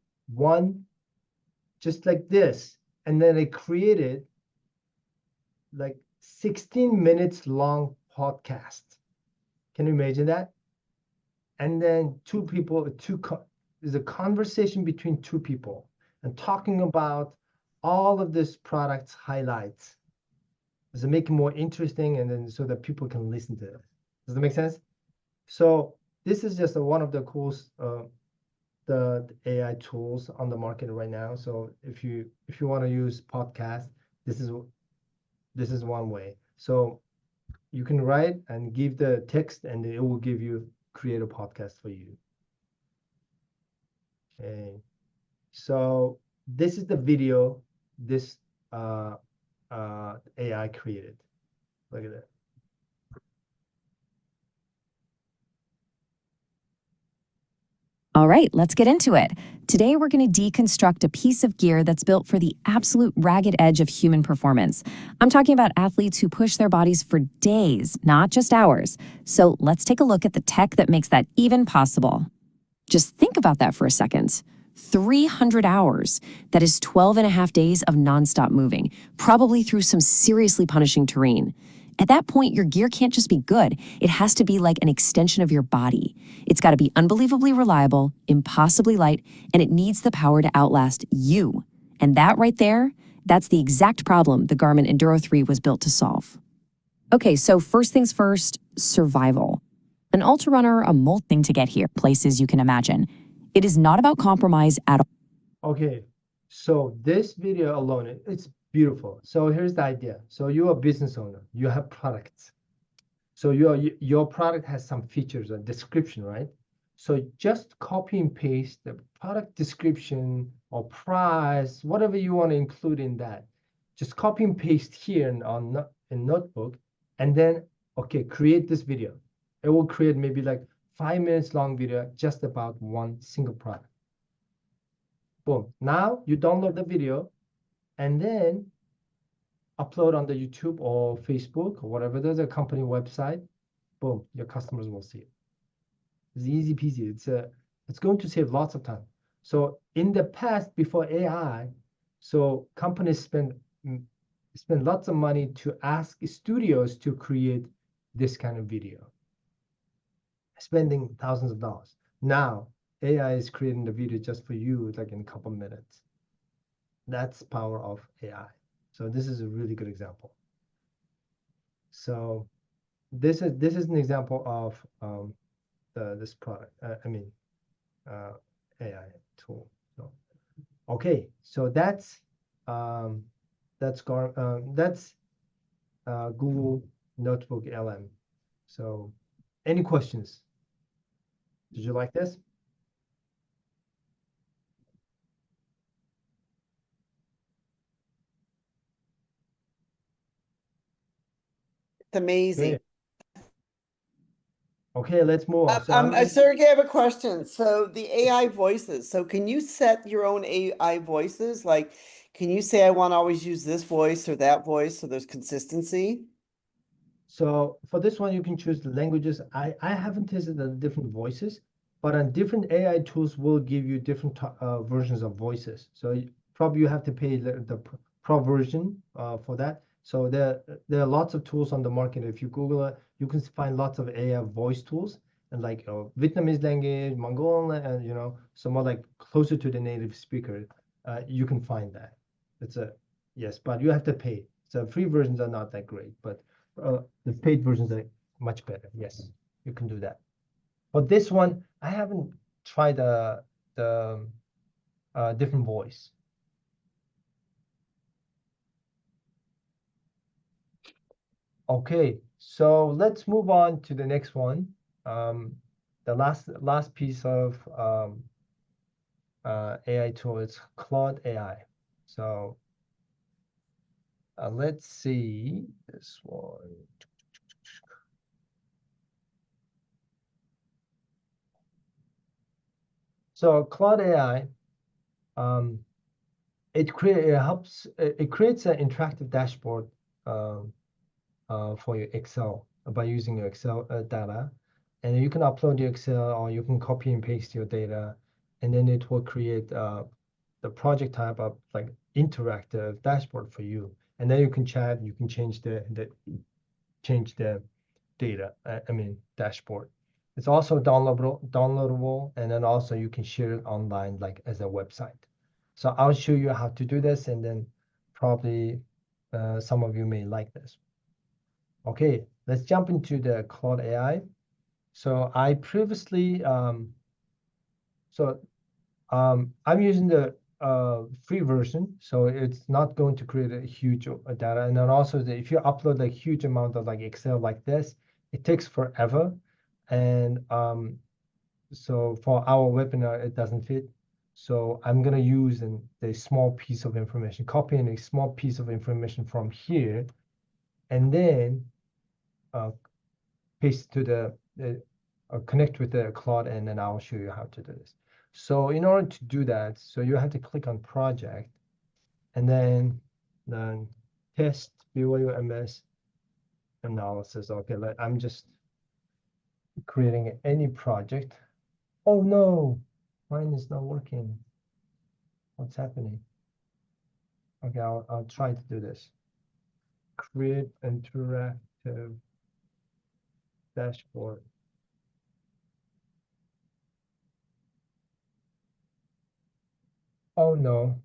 D: just like this. And then I created like 16 minutes long podcast. Can you imagine that? And then 2 people, there's a conversation between 2 people and talking about all of this product's highlights. Does it make it more interesting, and then so that people can listen to it? Does that make sense? So this is just one of the coolest the AI tools on the market right now. So if you want to use podcast, this is one way. So you can write and give the text, and it will create a podcast for you. Okay, so this is the video this AI created. Look at that.
H: All right, let's get into it. Today, we're going to deconstruct a piece of gear that's built for the absolute ragged edge of human performance. I'm talking about athletes who push their bodies for days, not just hours. So let's take a look at the tech that makes that even possible. Just think about that for a second. 300 hours. That is 12 and a half days of nonstop moving, probably through some seriously punishing terrain. At that point, your gear can't just be good. It has to be like an extension of your body. It's got to be unbelievably reliable, impossibly light, and it needs the power to outlast you. And that right there, that's the exact problem the Garmin Enduro 3 was built to solve. Okay, so first things first, survival. An ultra runner, a thing to get here, places you can imagine. It is not about compromise at all.
D: Okay, so this video alone, it's beautiful. So here's the idea. So you're a business owner, you have products. So your product has some features, a description, right? So just copy and paste the product description or price, whatever you want to include in that. Just copy and paste here in Notebook, and then, okay, create this video. It will create maybe like 5 minutes long video just about one single product. Boom. Now you download the video and then upload on the YouTube or Facebook or whatever. There's a company website. Boom, your customers will see it. It's easy peasy. It's going to save lots of time. So in the past, before AI, so companies spend lots of money to ask studios to create this kind of video, spending thousands of dollars. Now AI is creating the video just for you, like in a couple minutes. That's power of AI. So this is a really good example. So this is an example of this product. AI tool. So, okay, so that's Google NotebookLM. So, any questions? Did you like this?
B: It's amazing.
D: Great. Okay, let's move on.
B: Sergey, I have a question. So the AI voices. So can you set your own AI voices? Like, can you say I want to always use this voice or that voice so there's consistency?
D: So for this one, you can choose the languages. I haven't tested the different voices, but on different AI tools will give you different versions of voices. So probably you have to pay the pro version for that. So there are lots of tools on the market. If you Google it, you can find lots of AI voice tools, and like Vietnamese language, Mongolian, and some more like closer to the native speaker. You can find that. It's yes, but you have to pay. So free versions are not that great, but the paid versions are much better. Yes, you can do that. But this one, I haven't tried the different voice. Okay, so let's move on to the next one. The last piece of AI tool is Claude AI. So let's see this one. So Claude AI, it creates an interactive dashboard for your Excel by using your Excel data, and you can upload your Excel or you can copy and paste your data, and then it will create the project type of like interactive dashboard for you, and then you can chat, you can change the data. Dashboard. It's also downloadable, and then also you can share it online like as a website. So I'll show you how to do this, and then probably some of you may like this. Okay, let's jump into the Claude AI. So I previously, I'm using the free version, so it's not going to create a huge data. And then also, if you upload a huge amount of like Excel like this, it takes forever. And so for our webinar, it doesn't fit. So I'm gonna use a small piece of information, copying a small piece of information from here, and then paste to connect with the Claude, and then I'll show you how to do this. So in order to do that, so you have to click on project, and then test BYU MS analysis. Okay, I'm just creating any project. Oh no, mine is not working. What's happening? Okay, I'll try to do this. Create interactive dashboard. Oh no,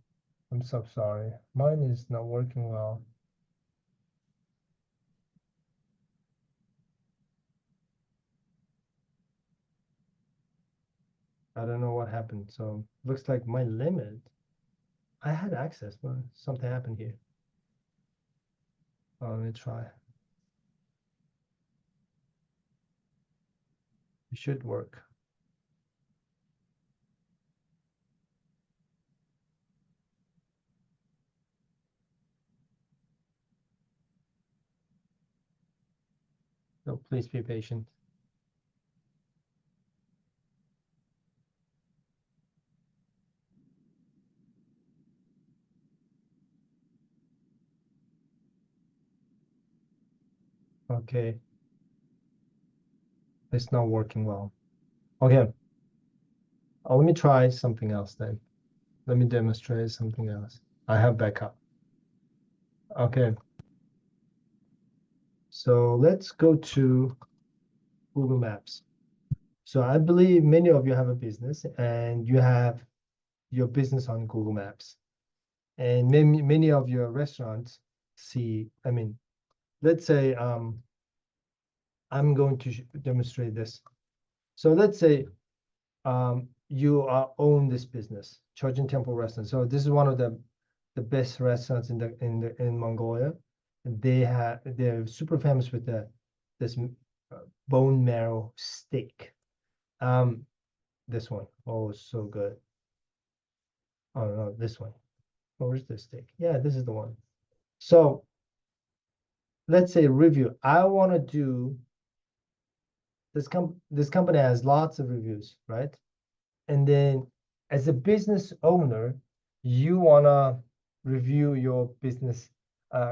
D: I'm so sorry. Mine is not working well. I don't know what happened. So looks like my limit. I had access, but something happened here. Let me try. It should work. So please be patient. Okay. It's not working well. Okay. Let me try something else then. Let me demonstrate something else. I have backup. Okay. So let's go to Google Maps. So I believe many of you have a business and you have your business on Google Maps. And many of your restaurants see, I mean, let's say I'm going to demonstrate this. So let's say you own this business, Church and Temple Restaurant. So this is one of the best restaurants in Mongolia. And they're super famous with this bone marrow steak. This one, oh, so good. Oh no, this one. Where's the steak? Yeah, this is the one. So let's say review. I want to do this company has lots of reviews, right? And then as a business owner, you want to review your business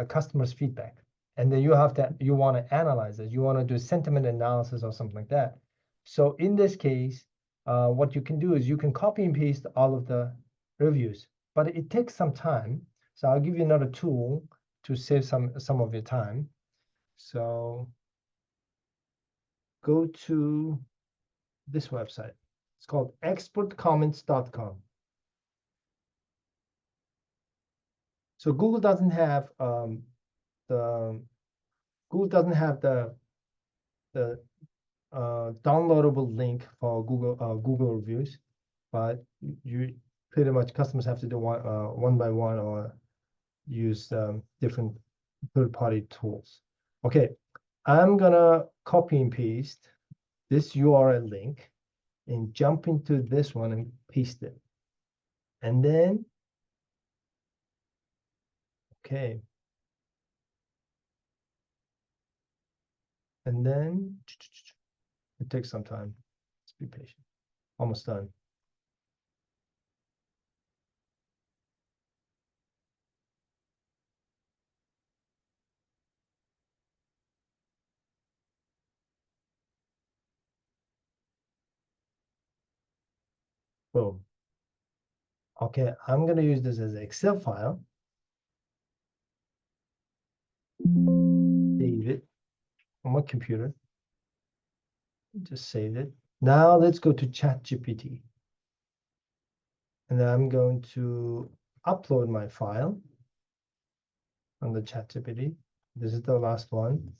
D: customers' feedback. And then you want to analyze it. You want to do sentiment analysis or something like that. So in this case, what you can do is you can copy and paste all of the reviews, but it takes some time. So I'll give you another tool to save some of your time. So go to this website. It's called expertcomments.com. So Google doesn't have the downloadable link for Google reviews, but you pretty much customers have to do one by one or use different third-party tools. Okay, I'm gonna copy and paste this URL link and jump into this one and paste it. And then, okay. And then it takes some time. Let's be patient. Almost done. Boom. Okay, I'm going to use this as an Excel file. Save it on my computer. Just save it. Now let's go to ChatGPT. And then I'm going to upload my file on the ChatGPT. This is the last one.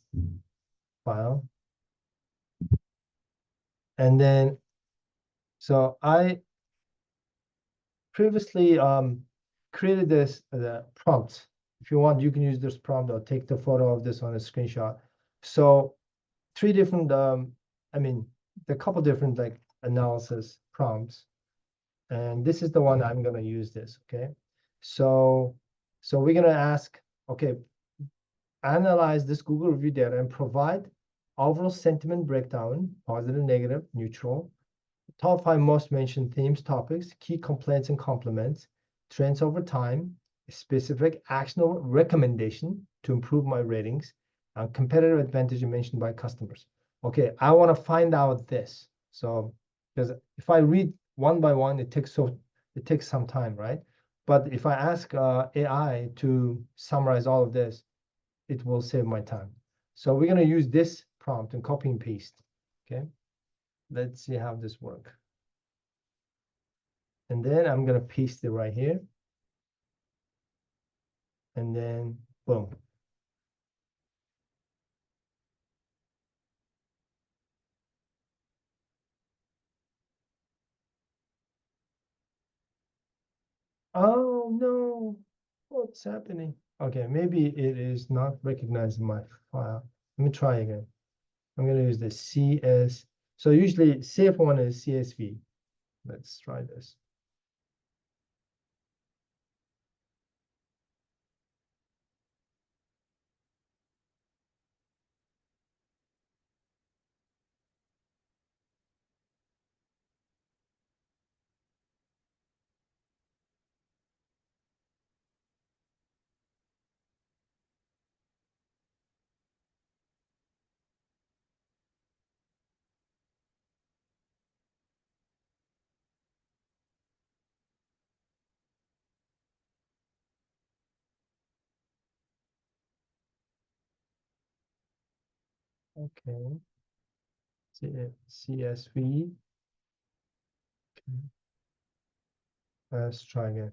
D: File. And then, so I previously created this prompt. If you want, you can use this prompt or take the photo of this on a screenshot. So 3 different, I mean, a couple different like analysis prompts. And this is the one I'm going to use this, okay? So we're going to ask, okay, analyze this Google review data and provide overall sentiment breakdown, positive, negative, neutral, top 5 most mentioned themes, topics, key complaints and compliments, trends over time, specific actionable recommendation to improve my ratings, and competitive advantage mentioned by customers. Okay, I want to find out this. So, because if I read one by one, it takes some time, right? But if I ask AI to summarize all of this, it will save my time. So we're going to use this prompt and copy and paste. Okay, let's see how this works. And then I'm going to paste it right here. And then boom. Oh no, what's happening? Okay, maybe it is not recognizing my file. Let me try again. I'm going to use the CS. So usually safe one is CSV. Let's try this. Okay. CSV. Okay. Let's try again.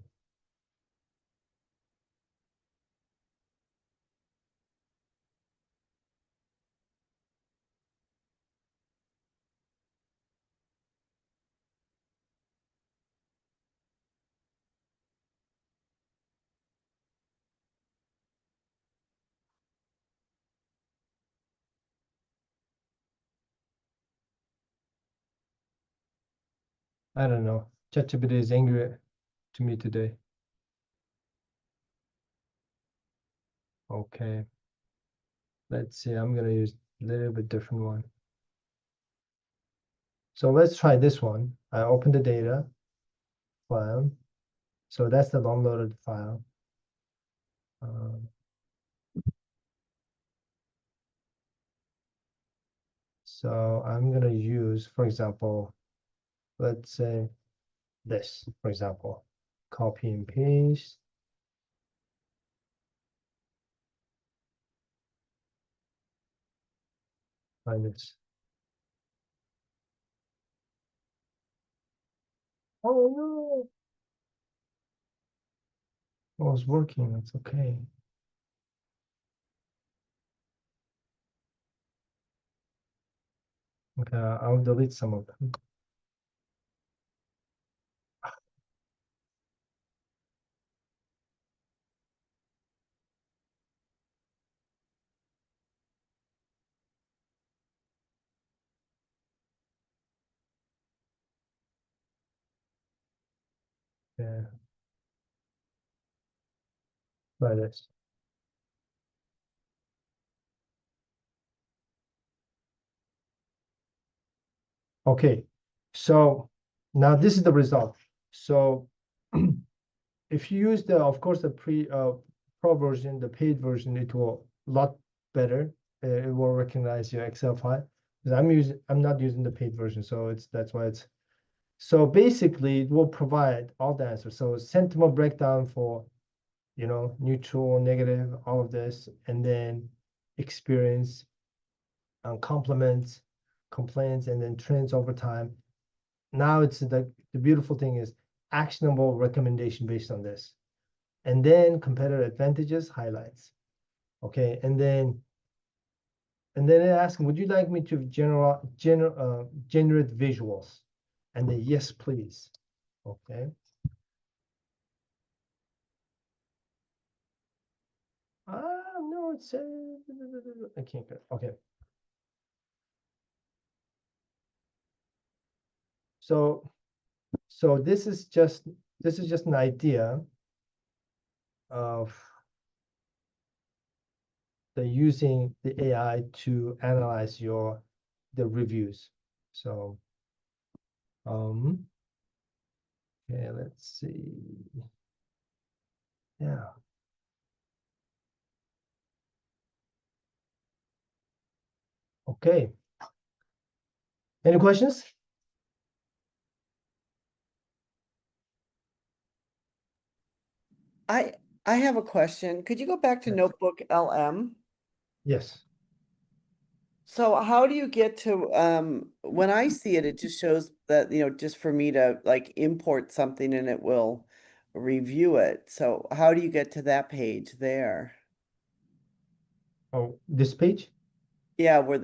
D: I don't know. ChatGPT is angry to me today. Okay. Let's see. I'm going to use a little bit different one. So let's try this one. I open the data file. So that's the downloaded file. So I'm going to use, for example, let's say this, for example, copy and paste. Like this. Oh no. Oh, it's working. It's okay. Okay, I'll delete some of them. Yeah. Try this. Okay, so now this is the result. So if you use the, of course, the pro version, the paid version, it will a lot better. It will recognize your Excel file. Because I'm not using the paid version, so that's why it's. So basically, it will provide all the answers. So sentiment breakdown for, neutral, negative, all of this, and then experience, compliments, complaints, and then trends over time. Now it's the beautiful thing is actionable recommendation based on this. And then competitive advantages, highlights. Okay, and then it asks, would you like me to generate visuals? And then yes, please. Okay. No, it says I can't get. Okay. So this is just an idea of they're using the AI to analyze the reviews. So, okay, let's see. Yeah. Okay. Any questions?
B: I have a question. Could you go back to
D: Yes.
B: NotebookLM?
D: Yes.
B: So how do you get to, when I see it, it just shows that, just for me to like import something and it will review it. So how do you get to that page there?
D: Oh, this page?
B: Yeah, where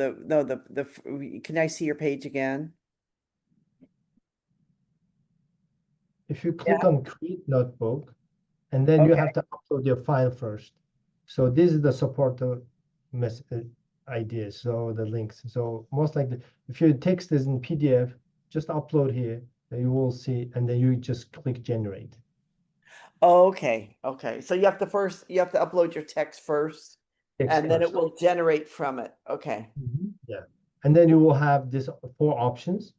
B: can I see your page again?
D: If you click on create notebook, and then you
B: Okay.
D: have to upload your file first. So this is the support ideas, so the links. So most likely, if your text is in PDF, just upload here, then you will see, and then you just click generate.
B: Okay, okay. So you have to upload your text first,
D: Text
B: and then it
D: first.
B: will generate from it. Okay.
D: Yeah. And then you will have this 4 options,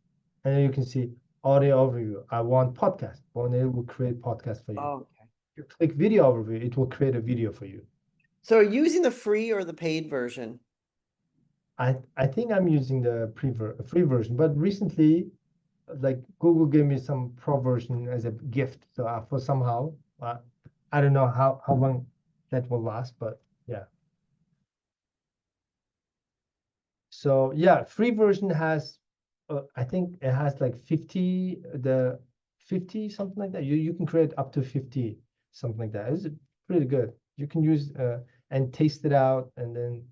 D: and then you can see audio overview. I want podcast. Well, it will create podcast for you.
B: Okay.
D: If you click video overview, it will create a video for you.
B: So are you using the free or the paid version?
D: I think I'm using the free version, but recently, like Google gave me some pro version as a gift. So for somehow, I don't know how long that will last, but yeah. So yeah, free version has, I think it has like 50 something like that. You can create up to 50 something like that. It's pretty good. You can use and taste it out, and then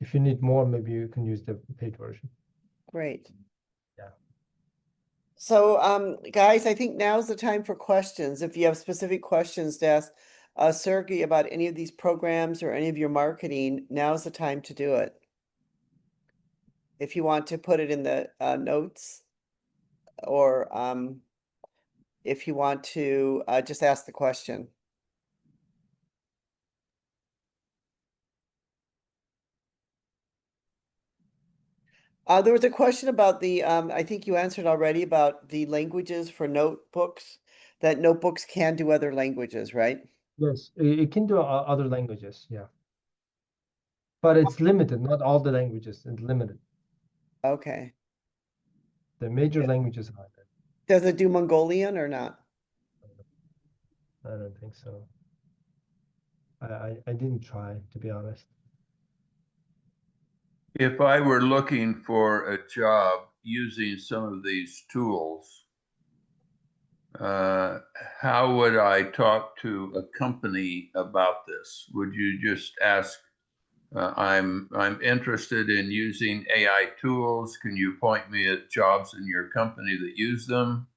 D: if you need more, maybe you can use the paid version.
B: Great.
D: Yeah.
B: So, guys, I think now's the time for questions. If you have specific questions to ask Sergey about any of these programs or any of your marketing, now's the time to do it. If you want to put it in the notes, or if you want to just ask the question. There was a question about the, I think you answered already about the languages for notebooks, that notebooks can do other languages, right?
D: Yes, it can do other languages, yeah. But it's limited, not all the languages, it's limited.
B: Okay.
D: The major languages are there.
B: Does it do Mongolian or not?
D: I don't think so. I didn't try, to be honest.
E: If I were looking for a job using some of these tools, how would I talk to a company about this? Would you just ask, I'm interested in using AI tools. Can you point me at jobs in your company that use them?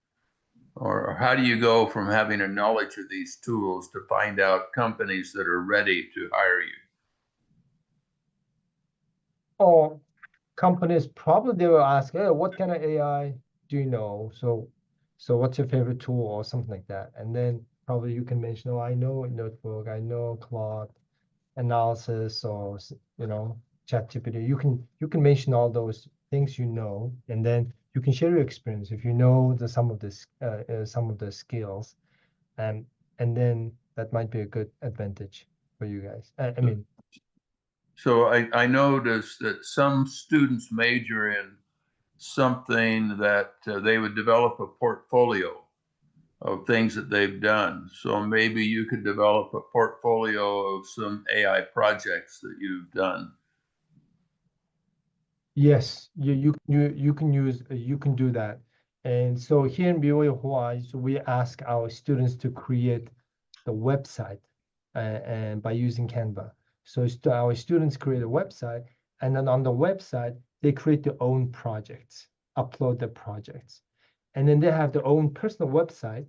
E: Or how do you go from having a knowledge of these tools to find out companies that are ready to hire you?
D: Or companies probably they will ask, hey, what kind of AI do you know? So what's your favorite tool or something like that? And then probably you can mention, oh, I know Notebook, I know Claude analysis, or ChatGPT. You can mention all those things you know, and then you can share your experience if you know some of the skills, and then that might be a good advantage for you guys. I mean,
E: So I noticed that some students major in something that they would develop a portfolio of things that they've done. So maybe you could develop a portfolio of some AI projects that you've done.
D: yes, you can do that. And so here in BYU Hawaii, so we ask our students to create the website and by using Canva. So our students create a website, and then on the website they create their own projects, upload their projects, and then they have their own personal website.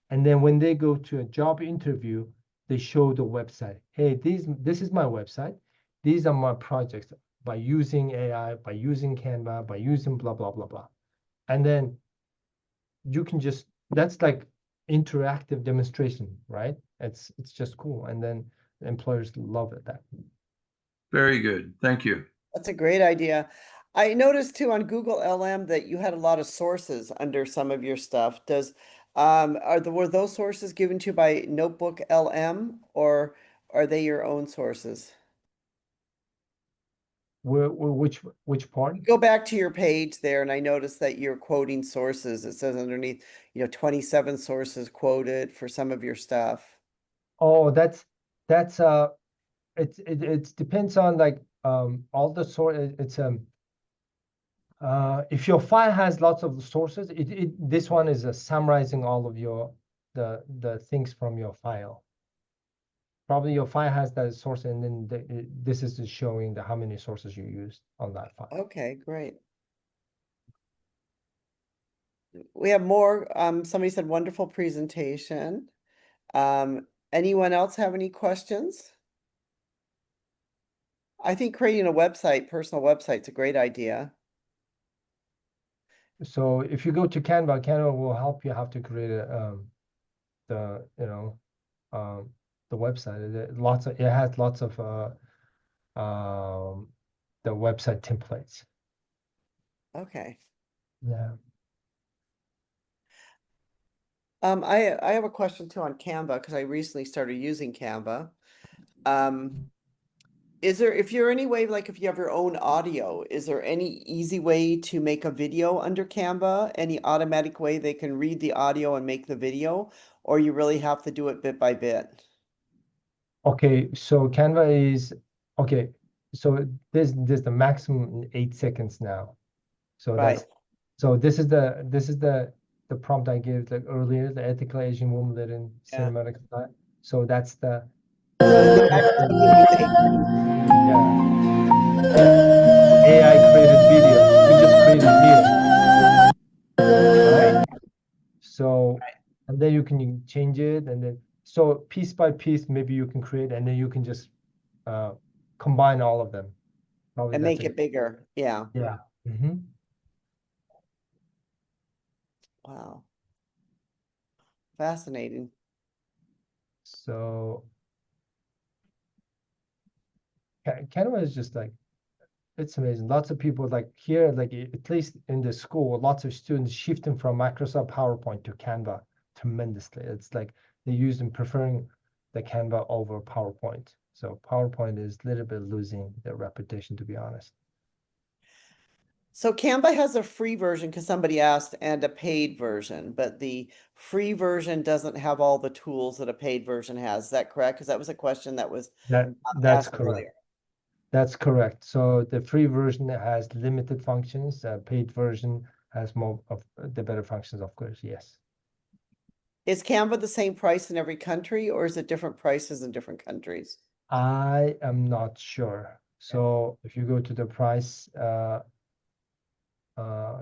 D: And then when they go to a job interview, they show the website. Hey, this is my website. These are my projects by using AI, by using Canva, by using blah, blah, blah, blah. And then you can that's like interactive demonstration, right? It's just cool. And then employers love it. That.
E: Very good. Thank you.
B: That's a great idea. I noticed too on Google LM that you had a lot of sources under some of your stuff. Were those sources given to you by NotebookLM, or are they your own sources?
D: Which part?
B: Go back to your page there, and I noticed that you're quoting sources. It says underneath, 27 sources quoted for some of your stuff.
D: Oh, that's it depends on like all the source. It's if your file has lots of sources, this one is summarizing all of the things from your file. Probably your file has that source, and then this is just showing how many sources you used on that file.
B: Okay, great. We have more. Somebody said wonderful presentation. Anyone else have any questions? I think creating a website, personal website's a great idea.
D: So if you go to Canva, Canva will help you how to create the website. It has lots of the website templates.
B: Okay.
D: Yeah.
B: I have a question too on Canva because I recently started using Canva. If you're any way, like if you have your own audio, is there any easy way to make a video under Canva? Any automatic way they can read the audio and make the video, or you really have to do it bit by bit?
D: Okay, so Canva is okay. So there's the maximum 8 seconds now. So
B: Right.
D: this is the prompt I gave like earlier, the ethical Asian woman led in
B: Yeah.
D: cinematic style. So that's the AI created video. We just created here. Right? So and then you can change it, and then so piece by piece maybe you can create, and then you can just combine all of them. Probably
B: And
D: that's
B: make it bigger. Yeah.
D: Yeah.
B: Wow. Fascinating.
D: So Canva is just like, it's amazing. Lots of people like here, like at least in the school, lots of students shifting from Microsoft PowerPoint to Canva tremendously. It's like they use and preferring the Canva over PowerPoint. So PowerPoint is a little bit losing their reputation, to be honest.
B: So Canva has a free version because somebody asked, and a paid version, but the free version doesn't have all the tools that a paid version has. Is that correct? Because that was a question that was
D: That's
B: asked
D: correct.
B: earlier.
D: That's correct. So the free version has limited functions. Paid version has more of the better functions, of course. Yes.
B: Is Canva the same price in every country, or is it different prices in different countries?
D: I am not sure. So if you go to the price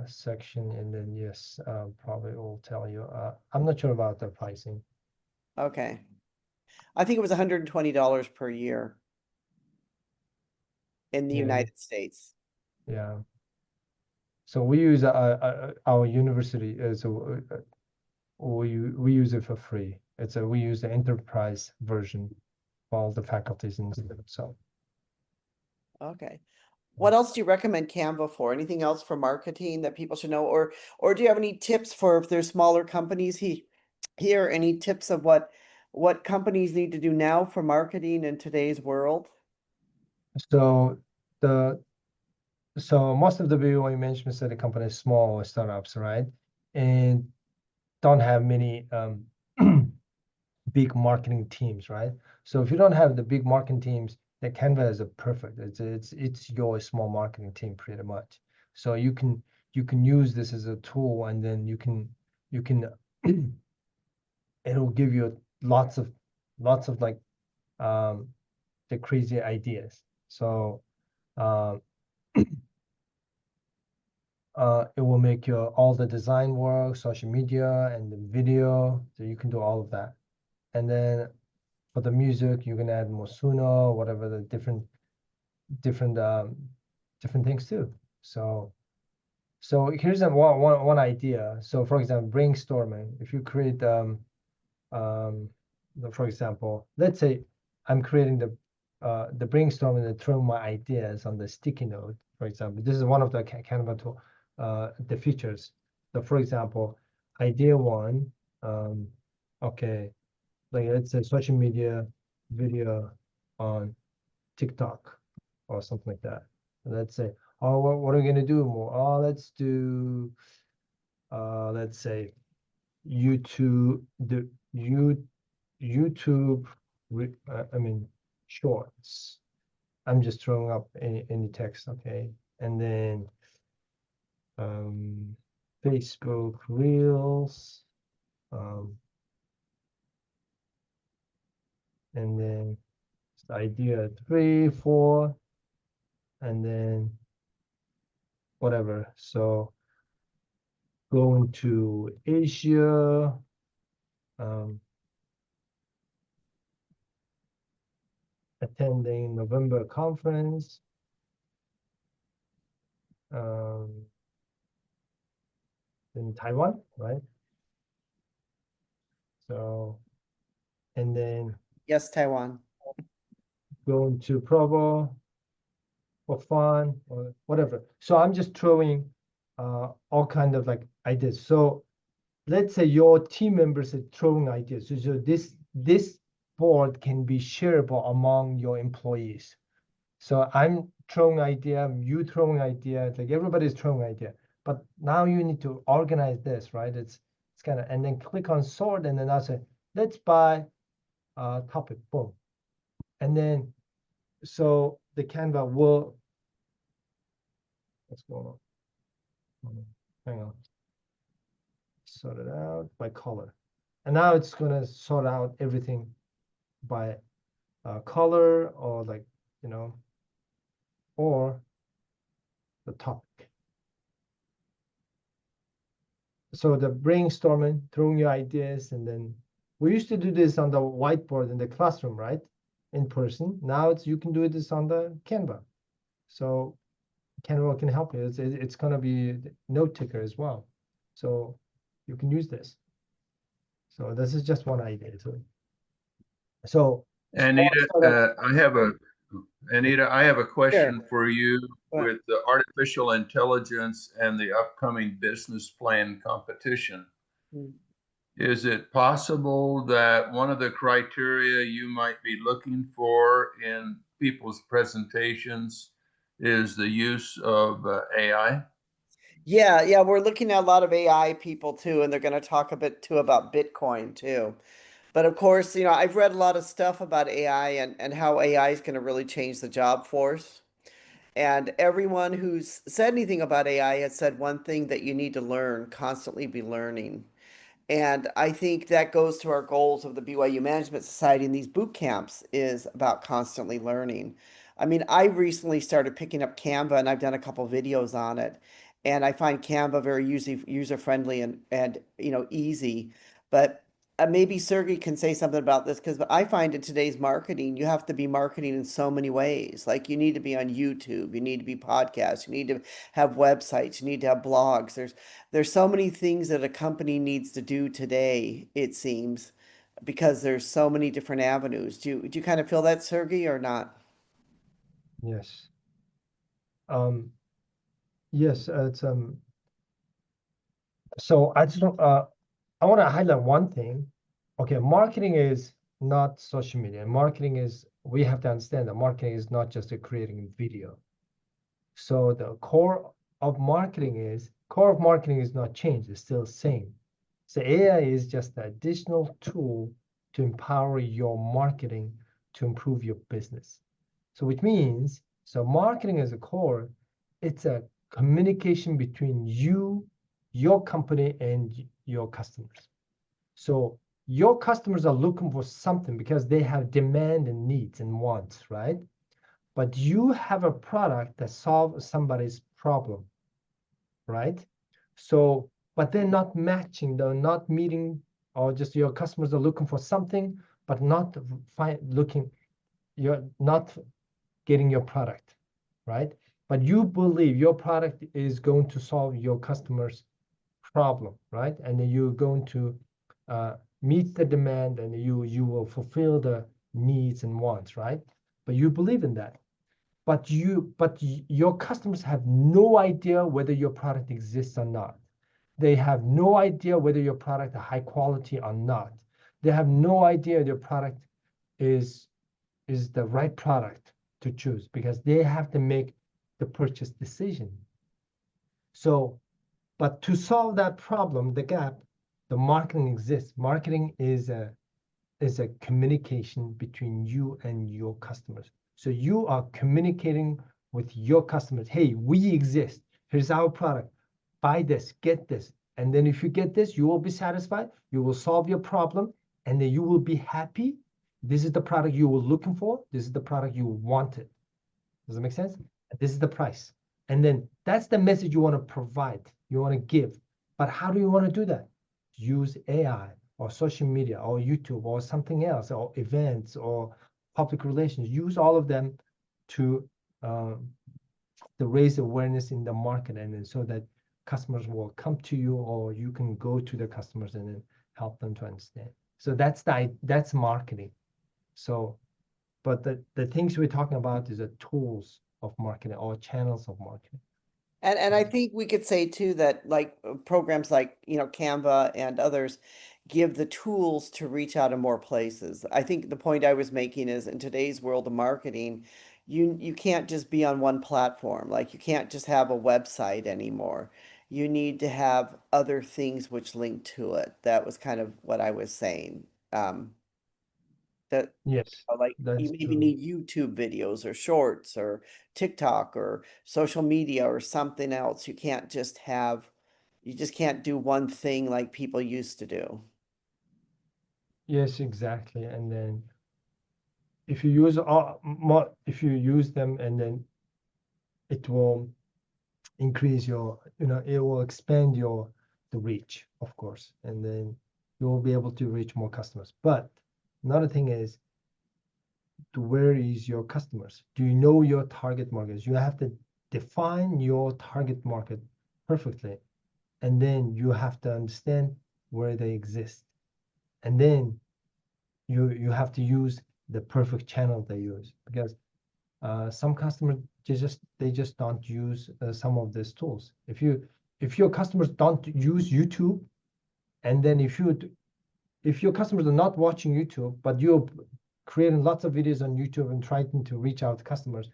D: section, and then yes, probably will tell you. I'm not sure about the pricing.
B: Okay. I think it was $120 per year in the
D: Yeah.
B: United States.
D: Yeah. So we use our university as we use it for free. We use the enterprise version for all the faculties and so.
B: Okay. What else do you recommend Canva for? Anything else for marketing that people should know? Or do you have any tips for if there's smaller companies here? Any tips of what companies need to do now for marketing in today's world?
D: So most of the BYU management study companies, small startups, right? And don't have many big marketing teams, right? So if you don't have the big marketing teams, the Canva is a perfect. It's your small marketing team pretty much. So you can use this as a tool, and then you can it'll give you lots of like the crazy ideas. So it will make your all the design work, social media, and the video. So you can do all of that. And then for the music, you can add Mosuno, whatever the different things too. So here's one idea. So for example, brainstorming. If you create for example, let's say I'm creating the brainstorming and throwing my ideas on the sticky note, for example. This is one of the Canva tool, the features. So for example, idea one, okay, like let's say social media video on TikTok or something like that. Let's say, oh, what are we gonna do more? Oh, let's do, let's say, YouTube, YouTube, I mean, shorts. I'm just throwing up any text, okay? And then Facebook Reels, and then idea 3, 4, and then whatever. So going to Asia, attending November conference, in Taiwan, right? So, and then
B: Yes, Taiwan.
D: going to Provo for fun or whatever. So I'm just throwing all kind of like ideas. So let's say your team members are throwing ideas. So this board can be shareable among your employees. So I'm throwing idea, you throwing idea, like everybody's throwing idea. But now you need to organize this, right? It's kind of, and then click on sort, and then I'll say, let's buy topic, boom. And then, so the Canva will, what's going on? Hang on. Sort it out by color. And now it's gonna sort out everything by color or like, you know, or the topic. So the brainstorming, throwing your ideas, and then we used to do this on the whiteboard in the classroom, right? In person. Now it's, you can do this on the Canva. So Canva can help you. It's gonna be note taker as well. So you can use this. So this is just one idea. So
E: Anita, I have a question for you with the artificial intelligence and the upcoming business plan competition. Is it possible that one of the criteria you might be looking for in people's presentations is the use of AI?
B: Yeah, we're looking at a lot of AI people too, and they're going to talk a bit too about Bitcoin too. But of course, you know, I've read a lot of stuff about AI and how AI is going to really change the job force. And everyone who's said anything about AI has said one thing, that you need to learn, constantly be learning. And I think that goes to our goals of the BYU Management Society, and these boot camps is about constantly learning. I mean, I recently started picking up Canva, and I've done a couple videos on it. And I find Canva very user friendly and you know, easy. But maybe Sergey can say something about this, because I find in today's marketing, you have to be marketing in so many ways. Like you need to be on YouTube, you need to be podcasts, you need to have websites, you need to have blogs. There's so many things that a company needs to do today, it seems, because there's so many different avenues. Do you kind of feel that, Sergey, or not?
D: yes. Yes, it's so I just I want to highlight one thing. Okay, marketing is not social media. Marketing is, we have to understand that marketing is not just creating video. So the core of marketing is not changed, it's still the same. So AI is just an additional tool to empower your marketing to improve your business. So which means, so marketing as a core, it's a communication between you, your company, and your customers. So your customers are looking for something because they have demand and needs and wants, right? But you have a product that solves somebody's problem, right? So, but they're not matching, they're not meeting, or just your customers are looking for something, but not you're not getting your product, right? But you believe your product is going to solve your customer's problem, right? And then you're going to meet the demand, and you will fulfill the needs and wants, right? But you believe in that. But your customers have no idea whether your product exists or not. They have no idea whether your product is high quality or not. They have no idea your product is the right product to choose because they have to make the purchase decision. So, but to solve that problem, the gap, the marketing exists. Marketing is a communication between you and your customers. So you are communicating with your customers. Hey, we exist. Here's our product. Buy this, get this. And then if you get this, you will be satisfied. You will solve your problem and then you will be happy. This is the product you were looking for. This is the product you wanted. Does that make sense? This is the price. And then that's the message you want to provide. You want to give. But how do you want to do that? Use AI or social media or YouTube or something else or events or public relations. Use all of them to raise awareness in the market and then so that customers will come to you or you can go to the customers and then help them to understand. So that's marketing. So, but the things we're talking about is the tools of marketing or channels of marketing.
B: And I think we could say too that like programs like, Canva and others give the tools to reach out in more places. I think the point I was making is in today's world of marketing, you can't just be on one platform. Like you can't just have a website anymore. You need to have other things which link to it. That was kind of what I was saying. That
D: Yes,
B: like
D: that's
B: you maybe
D: true.
B: need YouTube videos or shorts or TikTok or social media or something else. You just can't do one thing like people used to do.
D: Yes, exactly. And then if you use them and then it will increase your, it will expand the reach, of course, and then you will be able to reach more customers. But another thing is, where is your customers? Do you know your target markets? You have to define your target market perfectly, and then you have to understand where they exist, and then you have to use the perfect channel they use because some customers they just don't use some of these tools. If your customers don't use YouTube, and then if your customers are not watching YouTube, but you're creating lots of videos on YouTube and trying to reach out to customers,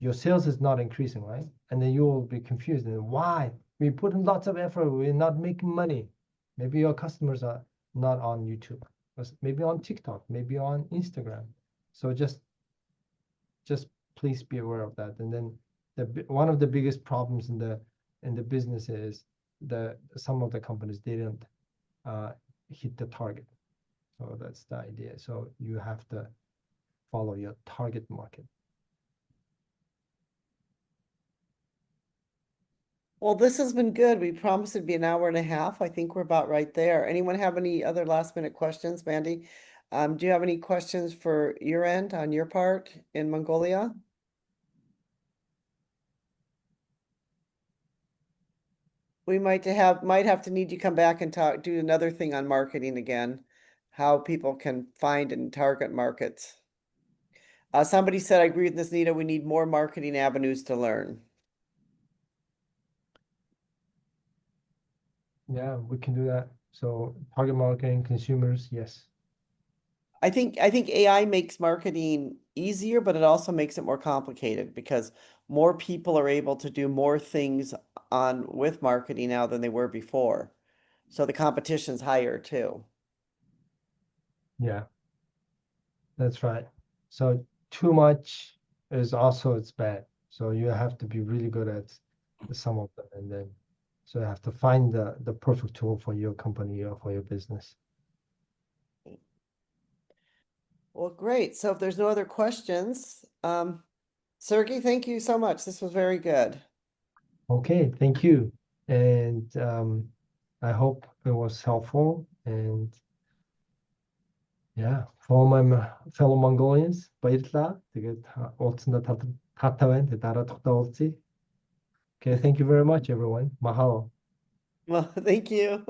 D: your sales is not increasing, right? And then you will be confused. And why? We put in lots of effort, we're not making money. Maybe your customers are not on YouTube, maybe on TikTok, maybe on Instagram. So just please be aware of that. And then one of the biggest problems in the business is some of the companies didn't hit the target. So that's the idea. So you have to follow your target market.
B: Well, this has been good. We promised it'd be an hour and a half. I think we're about right there. Anyone have any other last minute questions, Mandy? Do you have any questions for your end on your part in Mongolia? We might have to need you come back and do another thing on marketing again, how people can find and target markets. Somebody said, I agree with this, Nita, we need more marketing avenues to learn.
D: Yeah, we can do that. So target marketing, consumers, yes.
B: I think AI makes marketing easier, but it also makes it more complicated because more people are able to do more things with marketing now than they were before. So the competition's higher too.
D: Yeah, that's right. So too much is also it's bad. So you have to be really good at some of them, and then so you have to find the perfect tool for your company or for your business.
B: Well, great. So if there's no other questions, Sergey, thank you so much. This was very good.
D: Okay, thank you. And I hope it was helpful. And yeah, for my fellow Mongolians, баярлалаа. Тэгээд уулзсандаа таатай байна. Дараа тухтаа уулзъя. Okay, thank you very much, everyone. Mahalo.
B: Well, thank you.